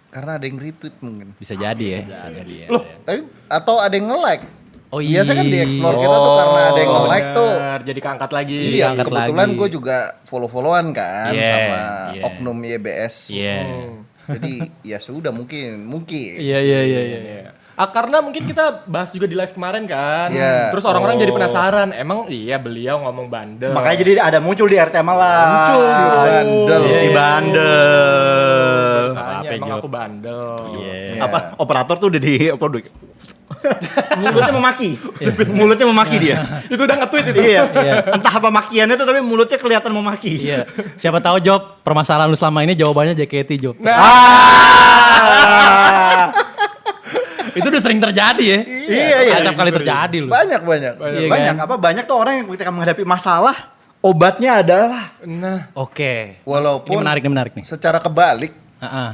Speaker 2: Karena ada yang retweet mungkin.
Speaker 3: Bisa jadi ya. Bisa jadi ya.
Speaker 1: Loh.
Speaker 2: Tapi atau ada yang nge-like.
Speaker 3: Oh
Speaker 2: Biasa kan di
Speaker 3: iya.
Speaker 2: explore kita tuh karena ada yang nge-like tuh.
Speaker 1: Bener, jadi keangkat lagi.
Speaker 2: Iya,
Speaker 3: angkat
Speaker 2: kebetulan
Speaker 3: lagi.
Speaker 2: gue juga follow-followan kan
Speaker 3: Yeah,
Speaker 2: sama
Speaker 3: yeah.
Speaker 2: oknum YBS.
Speaker 3: Iya.
Speaker 2: Jadi ya sudah mungkin.
Speaker 3: Iya.
Speaker 1: Iya. Karena mungkin kita bahas juga di live kemarin kan.
Speaker 2: Iya.
Speaker 1: Terus orang-orang jadi penasaran. Emang iya beliau ngomong bandel.
Speaker 4: Makanya jadi ada muncul di RT Malang.
Speaker 2: Muncul. Si bandel.
Speaker 4: Si bandel.
Speaker 1: Tanya,
Speaker 3: Apa,
Speaker 1: emang
Speaker 3: Job?
Speaker 1: aku bandel.
Speaker 3: Iya.
Speaker 4: Apa operator tuh udah di upload. Mulutnya memaki. Mulutnya memaki dia.
Speaker 1: Itu udah nge-tweet itu.
Speaker 4: Iya. Entah apa makiannya tuh tapi mulutnya kelihatan memaki.
Speaker 3: Iya. Siapa tahu Job, permasalahan lu selama ini jawabannya JKT Job.
Speaker 1: Nah,
Speaker 4: Ah.
Speaker 3: Itu udah sering terjadi ya.
Speaker 4: Iya.
Speaker 3: Acap kali terjadi loh.
Speaker 2: Banyak.
Speaker 3: Iya
Speaker 4: Banyak
Speaker 3: kan?
Speaker 4: apa banyak tuh orang yang ketika menghadapi masalah obatnya adalah
Speaker 1: Nah,
Speaker 3: Oke.
Speaker 2: Walaupun
Speaker 3: Ini menarik nih.
Speaker 2: secara kebalik
Speaker 3: Heeh.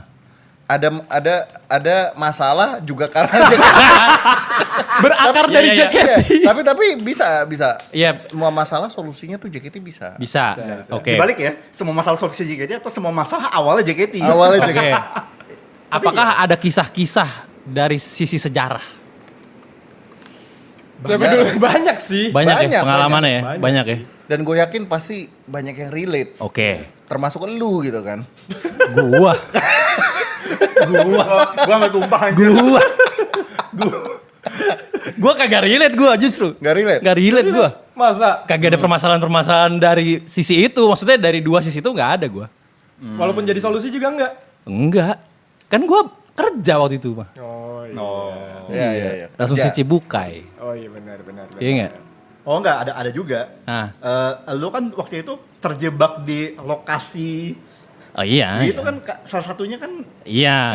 Speaker 2: ada masalah juga karena
Speaker 1: berakar
Speaker 3: Iya,
Speaker 1: dari
Speaker 3: iya, iya.
Speaker 1: JKT.
Speaker 2: tapi bisa
Speaker 3: Iya.
Speaker 2: semua masalah solusinya tuh JKT bisa.
Speaker 3: Bisa. Oke.
Speaker 4: dibalik ya, semua masalah solusi JKT atau semua masalah awalnya JKT.
Speaker 2: Awalnya
Speaker 3: Oke.
Speaker 2: JKT.
Speaker 3: Apakah ada kisah-kisah dari sisi sejarah?
Speaker 1: Siapa dulu? Banyak sih.
Speaker 3: Banyak ya
Speaker 2: Banyak,
Speaker 3: pengalamannya ya?
Speaker 1: banyak.
Speaker 3: Banyak ya?
Speaker 2: Dan gue yakin pasti banyak yang relate,
Speaker 3: Oke.
Speaker 2: termasuk lu gitu kan.
Speaker 3: Gua.
Speaker 4: Gua sampai tumpah anjir.
Speaker 3: Gua kagak relate gua justru.
Speaker 2: Gak relate?
Speaker 3: Gak relate gua.
Speaker 1: Masa?
Speaker 3: Kagak ada permasalahan-permasalahan dari sisi itu. Maksudnya dari dua sisi itu nggak ada gua.
Speaker 1: Walaupun jadi solusi juga enggak?
Speaker 3: Enggak. Kan gua kerja waktu itu mah.
Speaker 1: Oh iya.
Speaker 2: Iya.
Speaker 3: Langsung
Speaker 2: Kerja.
Speaker 3: si Cibukai.
Speaker 1: Oh iya benar.
Speaker 3: Iya nggak?
Speaker 4: Oh enggak, ada juga.
Speaker 3: Nah.
Speaker 4: Lu kan waktu itu terjebak di lokasi.
Speaker 3: Oh iya.
Speaker 4: Itu
Speaker 3: iya.
Speaker 4: kan salah satunya kan
Speaker 3: Iya.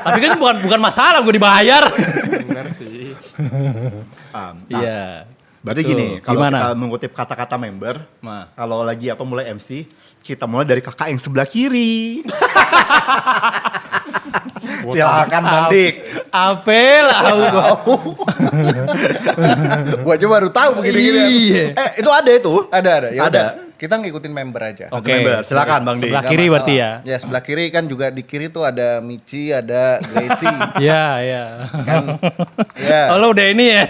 Speaker 3: Tapi kan bukan masalah gua dibayar.
Speaker 1: Benar sih.
Speaker 4: nah,
Speaker 3: Iya.
Speaker 4: berarti
Speaker 3: Betul.
Speaker 4: gini, kalau
Speaker 3: Gimana?
Speaker 4: kita mengutip kata-kata member,
Speaker 3: Ma.
Speaker 4: kalau lagi mulai MC, kita mulai dari kakak yang sebelah kiri. Silakan Bang Dik.
Speaker 3: Apel gua.
Speaker 2: Gua aja baru tahu begini-gini.
Speaker 3: Iya.
Speaker 4: Itu ada itu.
Speaker 2: Ada. Ya
Speaker 4: Ada.
Speaker 2: udah, kita ngikutin member aja.
Speaker 3: Oke.
Speaker 4: Member, silakan Bang Dik.
Speaker 3: Sebelah
Speaker 2: Nggak
Speaker 3: kiri
Speaker 2: masalah.
Speaker 3: berarti ya.
Speaker 2: Ya sebelah kiri kan juga di kiri tuh ada Michi, ada Gracie.
Speaker 3: Iya, iya.
Speaker 2: Kan ya
Speaker 3: Oh, lo udah ini ya.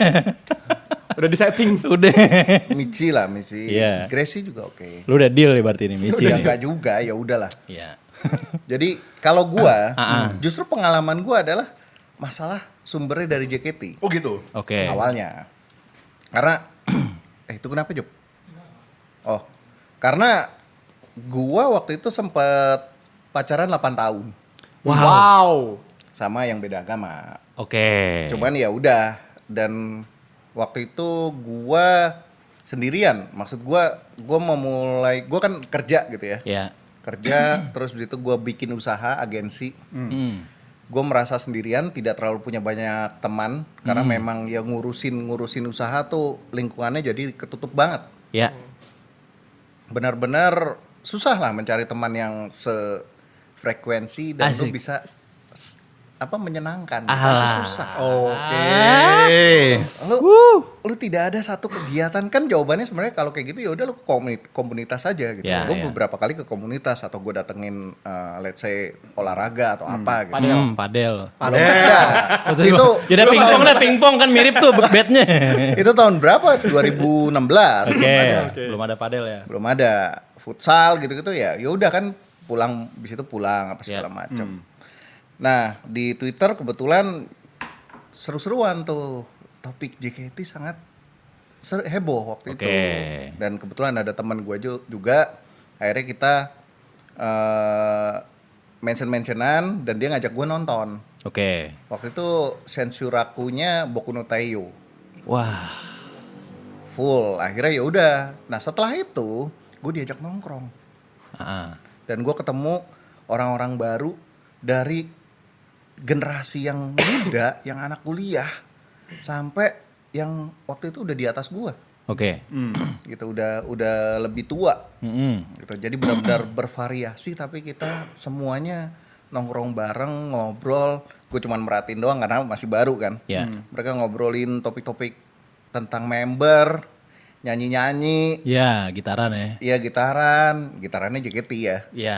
Speaker 1: Udah di setting.
Speaker 3: Udah.
Speaker 2: Michi.
Speaker 3: Iya.
Speaker 2: Gracie juga oke.
Speaker 3: Lu udah deal ya berarti ini Michi.
Speaker 2: Ya
Speaker 3: nih.
Speaker 2: enggak juga, ya udahlah.
Speaker 3: Iya.
Speaker 2: Jadi kalau gua
Speaker 3: Ah.
Speaker 2: justru pengalaman gua adalah masalah sumbernya dari JKT
Speaker 4: Oh gitu.
Speaker 3: Oke.
Speaker 2: awalnya. Karena itu kenapa, Job? Oh, karena gua waktu itu sempet pacaran 8 tahun
Speaker 1: Wow.
Speaker 2: sama yang beda agama.
Speaker 3: Oke.
Speaker 2: Cuman ya udah, dan waktu itu gua sendirian. Maksud gua memulai, gua kan kerja gitu ya.
Speaker 3: Ya.
Speaker 2: Kerja terus begitu gua bikin usaha agensi. Gue merasa sendirian, tidak terlalu punya banyak teman karena memang ya ngurusin usaha tuh lingkungannya jadi ketutup banget.
Speaker 3: Ya.
Speaker 2: Benar-benar susah lah mencari teman yang sefrekuensi dan lu
Speaker 3: Asik.
Speaker 2: bisa menyenangkan. Itu
Speaker 3: Alah.
Speaker 2: susah.
Speaker 4: Oke.
Speaker 2: Lu tidak ada satu kegiatan, kan jawabannya sebenarnya kalau kayak gitu ya udah lu ke komunitas aja gitu.
Speaker 3: Ya,
Speaker 2: Gue
Speaker 3: ya.
Speaker 2: beberapa kali ke komunitas atau gue datengin let's say olahraga atau apa gitu.
Speaker 3: Padel.
Speaker 2: Belum ada. itu
Speaker 3: Jadi pingpong lah, pingpong kan mirip tuh bednya.
Speaker 2: itu tahun berapa? 2016.
Speaker 3: Oke. Belum ada padel ya.
Speaker 2: Belum ada. Futsal gitu-gitu ya. Ya udah kan pulang di situ pulang apa segala macam. Nah, di Twitter kebetulan seru-seruan tuh. Topik JKT sangat heboh waktu itu.
Speaker 3: Oke.
Speaker 2: Dan kebetulan ada teman gue juga. Akhirnya kita mention-mentionan dan dia ngajak gue nonton.
Speaker 3: Oke.
Speaker 2: Waktu itu Sensurakunya Boku no Taiyo.
Speaker 3: Wah.
Speaker 2: Full. Akhirnya ya udah. Nah, setelah itu gue diajak nongkrong.
Speaker 3: Ah.
Speaker 2: Dan gue ketemu orang-orang baru dari generasi yang muda, yang anak kuliah, sampai yang waktu itu udah di atas gue.
Speaker 3: Oke.
Speaker 2: Gitu, udah lebih tua.
Speaker 3: Mm-mm.
Speaker 2: Gitu. Jadi benar-benar bervariasi, tapi kita semuanya nongkrong bareng, ngobrol. Gue cuman merhatiin doang karena masih baru kan.
Speaker 3: Ya.
Speaker 2: Mereka ngobrolin topik-topik tentang member, nyanyi-nyanyi.
Speaker 3: Ya, gitaran ya.
Speaker 2: Iya, gitarannya JKT ya.
Speaker 3: Iya.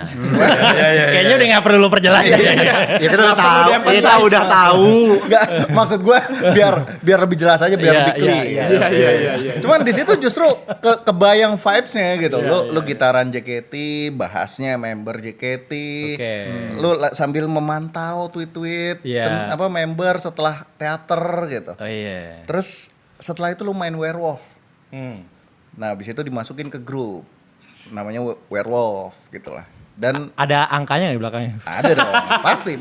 Speaker 3: Kayaknya udah nggak perlu perjelas ya.
Speaker 4: Ya kita udah tahu. Kita udah tahu.
Speaker 2: Enggak, maksud gue biar lebih jelas aja, biar
Speaker 3: Iya,
Speaker 2: lebih clear.
Speaker 1: Iya.
Speaker 2: Cuman di situ justru kebayang vibes-nya gitu. Lu gitaran JKT, bahasnya member JKT.
Speaker 3: Oke.
Speaker 2: Lu sambil memantau tweet-tweet
Speaker 3: Iya.
Speaker 2: member setelah teater gitu.
Speaker 3: Oh iya.
Speaker 2: Terus setelah itu lu main werewolf.
Speaker 3: Hmm.
Speaker 2: Nah, habis itu dimasukin ke grup. Namanya werewolf gitu lah. Dan
Speaker 3: Ada angkanya di belakangnya.
Speaker 2: ada dong, pasti.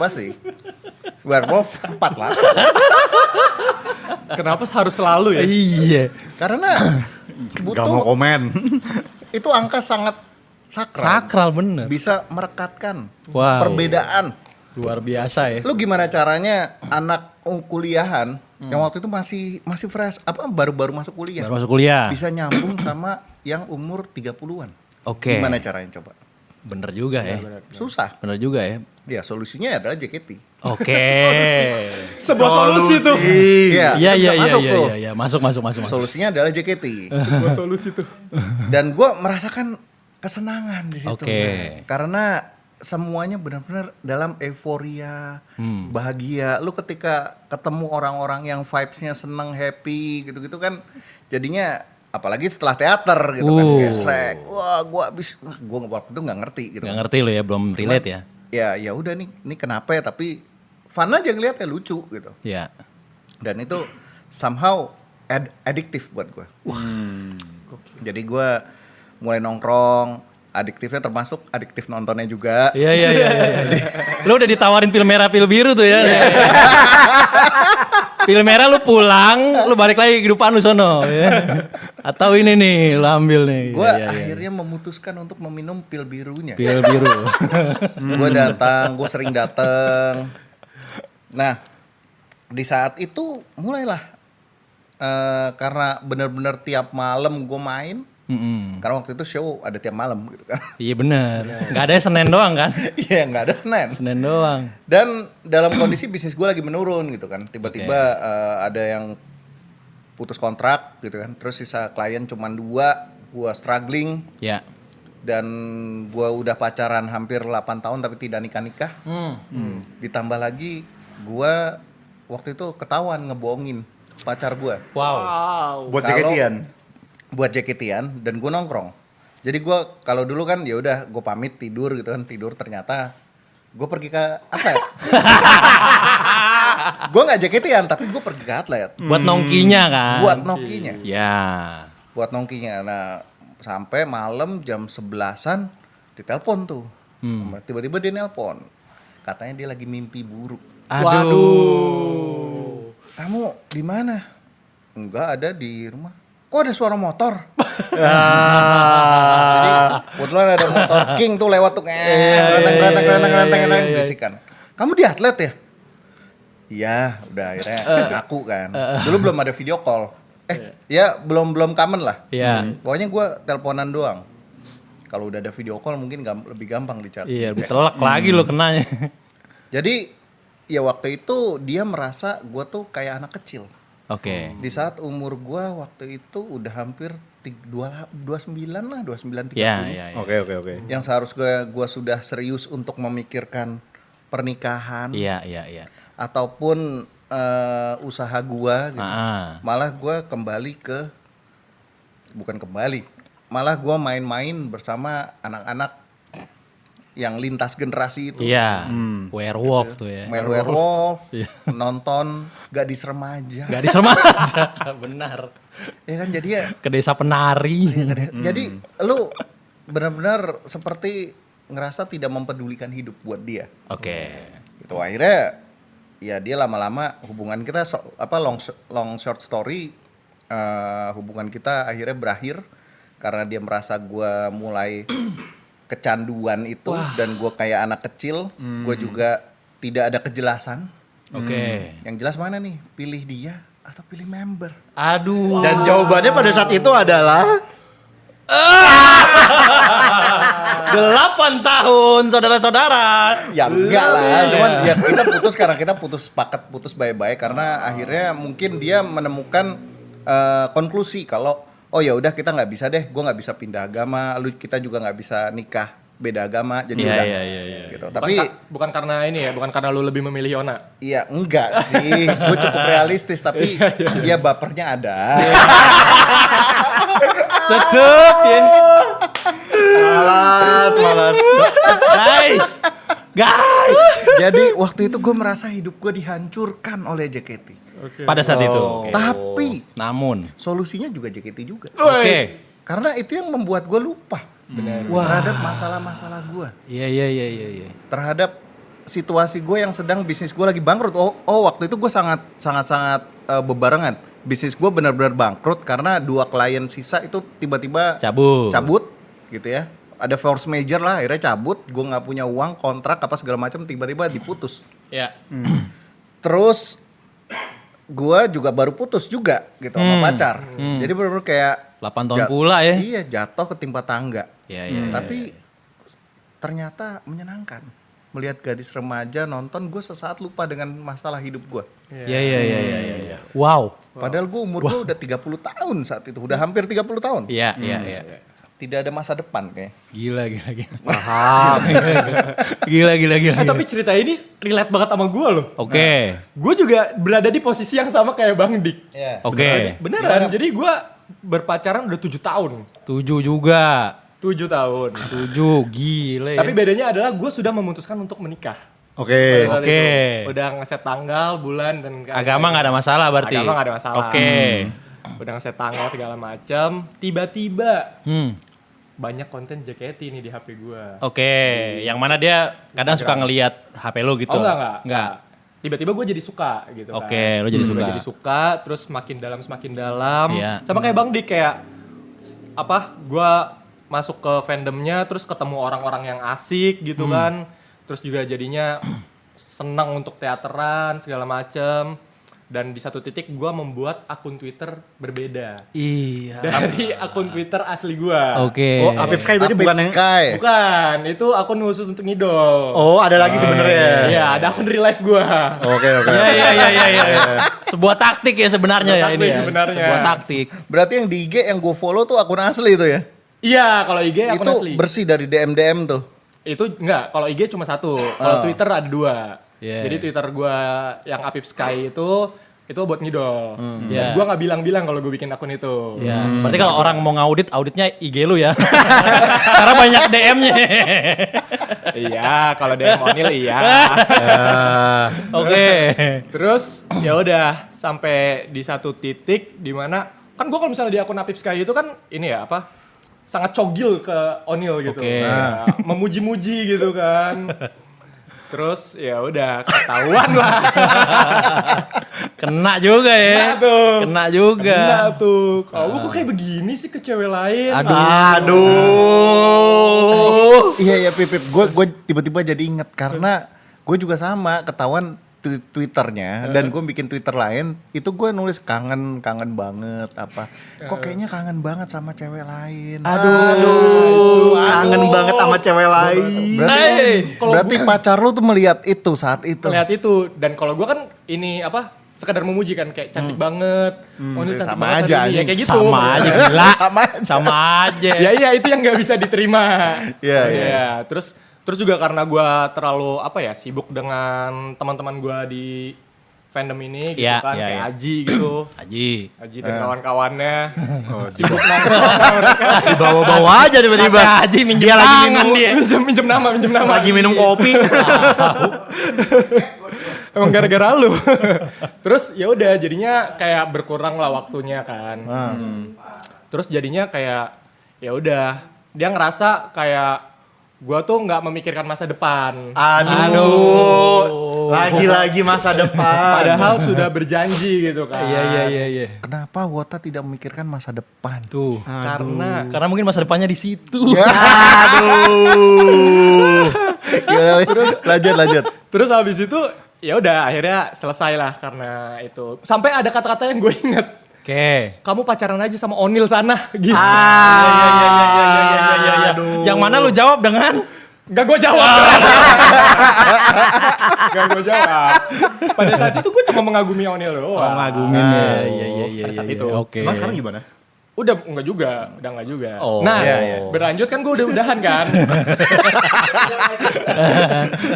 Speaker 2: Werewolf 4 lah.
Speaker 1: Kenapa harus selalu ya?
Speaker 3: Iya.
Speaker 2: Karena
Speaker 4: Gak mau
Speaker 2: butuh,
Speaker 4: komen.
Speaker 2: itu angka sangat sakral.
Speaker 3: Sakral bener.
Speaker 2: Bisa merekatkan
Speaker 3: Wow.
Speaker 2: perbedaan.
Speaker 3: Luar biasa ya.
Speaker 2: Lu gimana caranya anak kuliahan yang waktu itu masih fresh, baru-baru masuk kuliah,
Speaker 3: Baru masuk kuliah.
Speaker 2: bisa nyambung sama yang umur 30-an?
Speaker 3: Oke.
Speaker 2: Gimana caranya coba?
Speaker 3: Bener juga ya.
Speaker 2: Susah.
Speaker 3: Bener juga ya.
Speaker 2: Ya solusinya adalah JKT.
Speaker 3: Oke.
Speaker 1: Sebuah solusi tuh.
Speaker 2: Iya,
Speaker 3: Iya
Speaker 2: bisa
Speaker 3: iya iya
Speaker 2: masuk
Speaker 3: iya
Speaker 2: tuh.
Speaker 3: iya masuk.
Speaker 2: Solusinya adalah JKT.
Speaker 1: Sebuah solusi tuh.
Speaker 2: Dan gue merasakan kesenangan di situ.
Speaker 3: Oke.
Speaker 2: Karena semuanya benar-benar dalam euforia, bahagia. Lu ketika ketemu orang-orang yang vibes-nya seneng, happy gitu-gitu kan, jadinya apalagi setelah teater gitu kan, kayak Shrek. Wah, gue waktu itu nggak ngerti gitu.
Speaker 3: Gak ngerti lo ya, belum relate ya.
Speaker 2: Ya udah nih kenapa ya, tapi fun aja ngeliatnya, lucu gitu.
Speaker 3: Ya.
Speaker 2: Dan itu somehow adiktif buat gue. Jadi gue mulai nongkrong, adiktifnya termasuk adiktif nontonnya juga.
Speaker 3: Iya. Lu udah ditawarin pil merah, pil biru tuh ya. Pil merah lu pulang, lu balik lagi ke kehidupan lu sono ya. Atau ini nih, lu ambil nih.
Speaker 2: Gue
Speaker 3: Iya.
Speaker 2: akhirnya memutuskan untuk meminum pil birunya.
Speaker 3: Pil biru.
Speaker 2: Gue sering datang. Nah, di saat itu mulailah karena benar-benar tiap malam gue main. Karena waktu itu show ada tiap malam gitu kan.
Speaker 3: Iya bener. Gak ada Senin doang kan?
Speaker 2: Iya, nggak ada Senin.
Speaker 3: Senin doang.
Speaker 2: Dan dalam kondisi bisnis gue lagi menurun gitu kan. Tiba-tiba ada yang putus kontrak gitu kan. Terus sisa klien cuma 2, gue struggling.
Speaker 3: Ya.
Speaker 2: Dan gue udah pacaran hampir 8 tahun tapi tidak nikah-nikah. Ditambah lagi gue waktu itu ketahuan ngebohongin pacar gue.
Speaker 3: Wow.
Speaker 4: Buat
Speaker 2: Kalau-
Speaker 4: JKT-an.
Speaker 2: Buat JKT-an dan gue nongkrong. Jadi gue kalau dulu kan ya udah gue pamit tidur gitu kan, ternyata gue pergi ke atlet. Gue nggak JKT-an tapi gue pergi ke atlet.
Speaker 3: Buat nongkinya kan?
Speaker 2: Buat nokinya.
Speaker 3: Ya.
Speaker 2: Buat nongkinya. Nah sampai malam jam 11-an ditelepon tuh. Tiba-tiba dia nelpon. Katanya dia lagi mimpi buruk.
Speaker 3: Aduh.
Speaker 2: Kamu di mana? Enggak, ada di rumah. Kok ada suara motor? Jadi kebetulan ada motor King tuh lewat tuh kelenteng bisikan. Kamu di atlet ya? Iya, udah akhirnya ngaku kan. Dulu belum ada video call. Ya belum common lah.
Speaker 3: Iya.
Speaker 2: Pokoknya gue teleponan doang. Kalau udah ada video call mungkin lebih gampang dicari.
Speaker 3: Iya, lebih telak lagi lo kenanya.
Speaker 2: Jadi ya waktu itu dia merasa gue tuh kayak anak kecil.
Speaker 3: Oke.
Speaker 2: Di saat umur gue waktu itu udah hampir 29 lah, 29 30.
Speaker 3: Ya.
Speaker 4: Oke.
Speaker 2: Yang seharusnya gue sudah serius untuk memikirkan pernikahan
Speaker 3: Iya.
Speaker 2: ataupun usaha gue gitu. Malah gue malah gue main-main bersama anak-anak yang lintas generasi itu.
Speaker 3: Iya. Werewolf tuh ya.
Speaker 2: Main werewolf,
Speaker 3: Iya.
Speaker 2: nonton gadis remaja.
Speaker 3: Gadis remaja. Benar.
Speaker 2: Ya kan jadi ya.
Speaker 3: Ke desa penari.
Speaker 2: Jadi lu benar-benar seperti ngerasa tidak mempedulikan hidup buat dia.
Speaker 3: Oke.
Speaker 2: Gitu akhirnya ya dia lama-lama hubungan kita long short story, hubungan kita akhirnya berakhir karena dia merasa gua mulai kecanduan itu. Dan gua kayak anak kecil, gua juga tidak ada kejelasan.
Speaker 3: Oke.
Speaker 2: Yang jelas mana nih, pilih dia atau pilih member.
Speaker 3: Aduh.
Speaker 1: Dan jawabannya pada saat itu adalah
Speaker 3: 8 tahun saudara-saudara.
Speaker 2: Ya enggak lah, cuman ya kita putus karena kita sepakat putus baik-baik karena akhirnya mungkin dia menemukan konklusi kalau oh ya udah kita nggak bisa deh, gue nggak bisa pindah agama, kita juga nggak bisa nikah beda agama, jadi
Speaker 3: Iya,
Speaker 2: udah
Speaker 3: iya.
Speaker 2: gitu. Tapi
Speaker 1: bukan karena ini ya, bukan karena lu lebih memilih Yona.
Speaker 2: iya enggak sih, gue cukup realistis tapi dia bapernya ada.
Speaker 3: Tetep ya.
Speaker 4: Malas.
Speaker 3: Guys.
Speaker 2: Jadi waktu itu gue merasa hidup gue dihancurkan oleh JKT.
Speaker 3: Pada saat itu.
Speaker 2: Tapi
Speaker 3: Namun.
Speaker 2: solusinya juga JKT juga.
Speaker 3: Oke.
Speaker 2: Karena itu yang membuat gue lupa terhadap masalah-masalah gue.
Speaker 3: Iya.
Speaker 2: Terhadap situasi gue yang sedang bisnis gue lagi bangkrut. Oh waktu itu gue sangat bebarengan. Bisnis gue benar-benar bangkrut karena 2 klien sisa itu tiba-tiba
Speaker 3: Cabut.
Speaker 2: gitu ya. ada force major lah, akhirnya cabut. Gue nggak punya uang, kontrak apa segala macam, tiba-tiba diputus.
Speaker 3: Ya.
Speaker 2: Terus gue juga baru putus juga gitu sama pacar. Jadi bener-bener kayak
Speaker 3: 8 tahun pula ya.
Speaker 2: Iya, jatuh ketimpa tangga.
Speaker 3: Iya.
Speaker 2: Tapi ternyata menyenangkan melihat gadis remaja nonton. Gue sesaat lupa dengan masalah hidup gue.
Speaker 3: Iya. Wow.
Speaker 2: Padahal gue umur gue udah 30 tahun saat itu, udah hampir 30 tahun.
Speaker 3: Iya.
Speaker 2: Tidak ada masa depan kayak.
Speaker 3: Gila. Paham. Gila.
Speaker 1: Tapi cerita ini relate banget sama gue loh.
Speaker 3: Oke.
Speaker 1: Gue juga berada di posisi yang sama kayak Bang Dik.
Speaker 2: Iya.
Speaker 3: Oke.
Speaker 1: Beneran, jadi gue berpacaran udah 7 tahun.
Speaker 3: 7 juga.
Speaker 1: 7 tahun.
Speaker 3: 7 gile.
Speaker 1: Tapi bedanya adalah gue sudah memutuskan untuk menikah.
Speaker 4: Oke.
Speaker 1: Saat
Speaker 3: Oke.
Speaker 1: itu. Udah ngeset tanggal, bulan, dan
Speaker 3: Agama nggak ada masalah berarti.
Speaker 1: Agama nggak ada masalah.
Speaker 3: Oke.
Speaker 1: Udah ngeset tanggal segala macam. Tiba-tiba banyak konten JKT nih di HP gue.
Speaker 3: Oke. Yang mana dia kadang suka ngelihat HP lo gitu.
Speaker 1: Oh enggak.
Speaker 3: Enggak.
Speaker 1: Tiba-tiba gue jadi suka gitu kan.
Speaker 3: Oke, lo jadi suka.
Speaker 1: Jadi suka, terus semakin dalam.
Speaker 3: Iya.
Speaker 1: Sama kayak Bang Dik, kayak gue masuk ke fandomnya, terus ketemu orang-orang yang asik gitu kan. Terus juga jadinya senang untuk teateran segala macem. Dan di satu titik gue membuat akun Twitter berbeda
Speaker 3: Iya.
Speaker 1: dari akun Twitter asli gue.
Speaker 3: Oke.
Speaker 4: Oh, Apip Sky berarti
Speaker 2: Apip
Speaker 4: bukan yang...
Speaker 2: Sky.
Speaker 1: Bukan, itu akun khusus untuk ngidol.
Speaker 4: Oh, ada lagi sebenarnya.
Speaker 1: Iya, ada akun real life gue.
Speaker 4: Oke.
Speaker 3: Iya. Sebuah taktik ya sebenarnya ya ini
Speaker 1: Taktik
Speaker 3: ya.
Speaker 1: sebenarnya.
Speaker 3: Sebuah taktik.
Speaker 2: Berarti yang di IG yang gue follow tuh akun asli itu ya?
Speaker 1: Iya, kalau IG akun
Speaker 2: Itu
Speaker 1: asli.
Speaker 2: bersih dari DM tuh.
Speaker 1: Itu enggak, kalau IG cuma satu. Kalau Twitter ada 2.
Speaker 3: Yeah.
Speaker 1: Jadi Twitter gua yang Apip Sky itu buat ngidol. Dan
Speaker 3: Yeah.
Speaker 1: gua nggak bilang-bilang kalau gue bikin akun itu.
Speaker 3: Ya, berarti kalau orang mau auditnya IG lu ya. Karena banyak DM-nya.
Speaker 1: Iya, kalau DM Onil iya.
Speaker 3: Oke.
Speaker 1: Terus ya udah sampai di satu titik di mana kan gua kalau misalnya di akun Apip Sky itu kan ini ya sangat cogil ke Onil gitu.
Speaker 3: Oke.
Speaker 1: Nah, memuji-muji gitu kan. Terus ya udah ketahuan lah.
Speaker 3: Kena juga ya.
Speaker 1: Kena tuh.
Speaker 3: Kena juga.
Speaker 1: Kena tuh. Kalau lu kok kayak begini sih ke cewek lain?
Speaker 3: Aduh.
Speaker 2: Iya Pip. Gue tiba-tiba jadi inget karena gue juga sama ketahuan Twitternya dan gue bikin Twitter lain itu gue nulis kangen banget apa kok kayaknya kangen banget sama cewek lain.
Speaker 4: Aduh, kangen banget sama cewek lain.
Speaker 2: Berarti pacar lu tuh melihat itu saat itu.
Speaker 1: Lihat itu, dan kalau gue kan ini sekadar memuji kan, kayak cantik banget. Oh ini cantik
Speaker 2: sama
Speaker 1: banget
Speaker 2: aja,
Speaker 1: hari ini. Ya,
Speaker 2: anjing.
Speaker 1: kayak gitu.
Speaker 3: Sama aja gila.
Speaker 2: Sama aja.
Speaker 3: Sama aja.
Speaker 1: Ya iya, itu yang nggak bisa diterima.
Speaker 2: Iya.
Speaker 1: Terus juga karena gue terlalu sibuk dengan teman-teman gue di fandom ini gitu
Speaker 3: Iya,
Speaker 1: kan,
Speaker 3: iya,
Speaker 1: kayak
Speaker 3: iya.
Speaker 1: Aji gitu.
Speaker 3: Aji.
Speaker 1: Aji dan kawan-kawannya
Speaker 4: Oh,
Speaker 1: sibuk nongkrong.
Speaker 4: dibawa-bawa aja tiba-tiba.
Speaker 3: Aji minjem
Speaker 4: Dia lagi
Speaker 3: tangan
Speaker 4: minum,
Speaker 3: dia.
Speaker 1: minjem nama.
Speaker 4: lagi minum kopi.
Speaker 1: Emang gara-gara lu. Terus ya udah jadinya kayak berkurang lah waktunya kan. Terus jadinya kayak ya udah dia ngerasa kayak gua tuh nggak memikirkan masa depan.
Speaker 4: Aduh. Lagi-lagi masa depan.
Speaker 1: Padahal sudah berjanji gitu kan.
Speaker 3: Iya.
Speaker 2: Kenapa Wota tidak memikirkan masa depan?
Speaker 3: Tuh.
Speaker 1: Karena
Speaker 3: Karena mungkin masa depannya di situ.
Speaker 4: Aduh.
Speaker 2: Gimana, lanjut.
Speaker 1: terus habis itu ya udah akhirnya selesai lah karena itu. Sampai ada kata-kata yang gue inget.
Speaker 3: Oke.
Speaker 1: Kamu pacaran aja sama Onil sana gitu.
Speaker 3: Iya. Yang mana lu jawab dengan
Speaker 1: Gak gue jawab. Gak gue jawab. Pada saat itu gue cuma mengagumi Onil doang.
Speaker 3: ngagumin ya. Iya.
Speaker 1: Pada saat itu.
Speaker 3: Oke.
Speaker 4: Emang sekarang gimana?
Speaker 1: Udah enggak juga.
Speaker 3: Oh,
Speaker 1: Nah,
Speaker 3: iya.
Speaker 1: berlanjut kan gue udahan kan.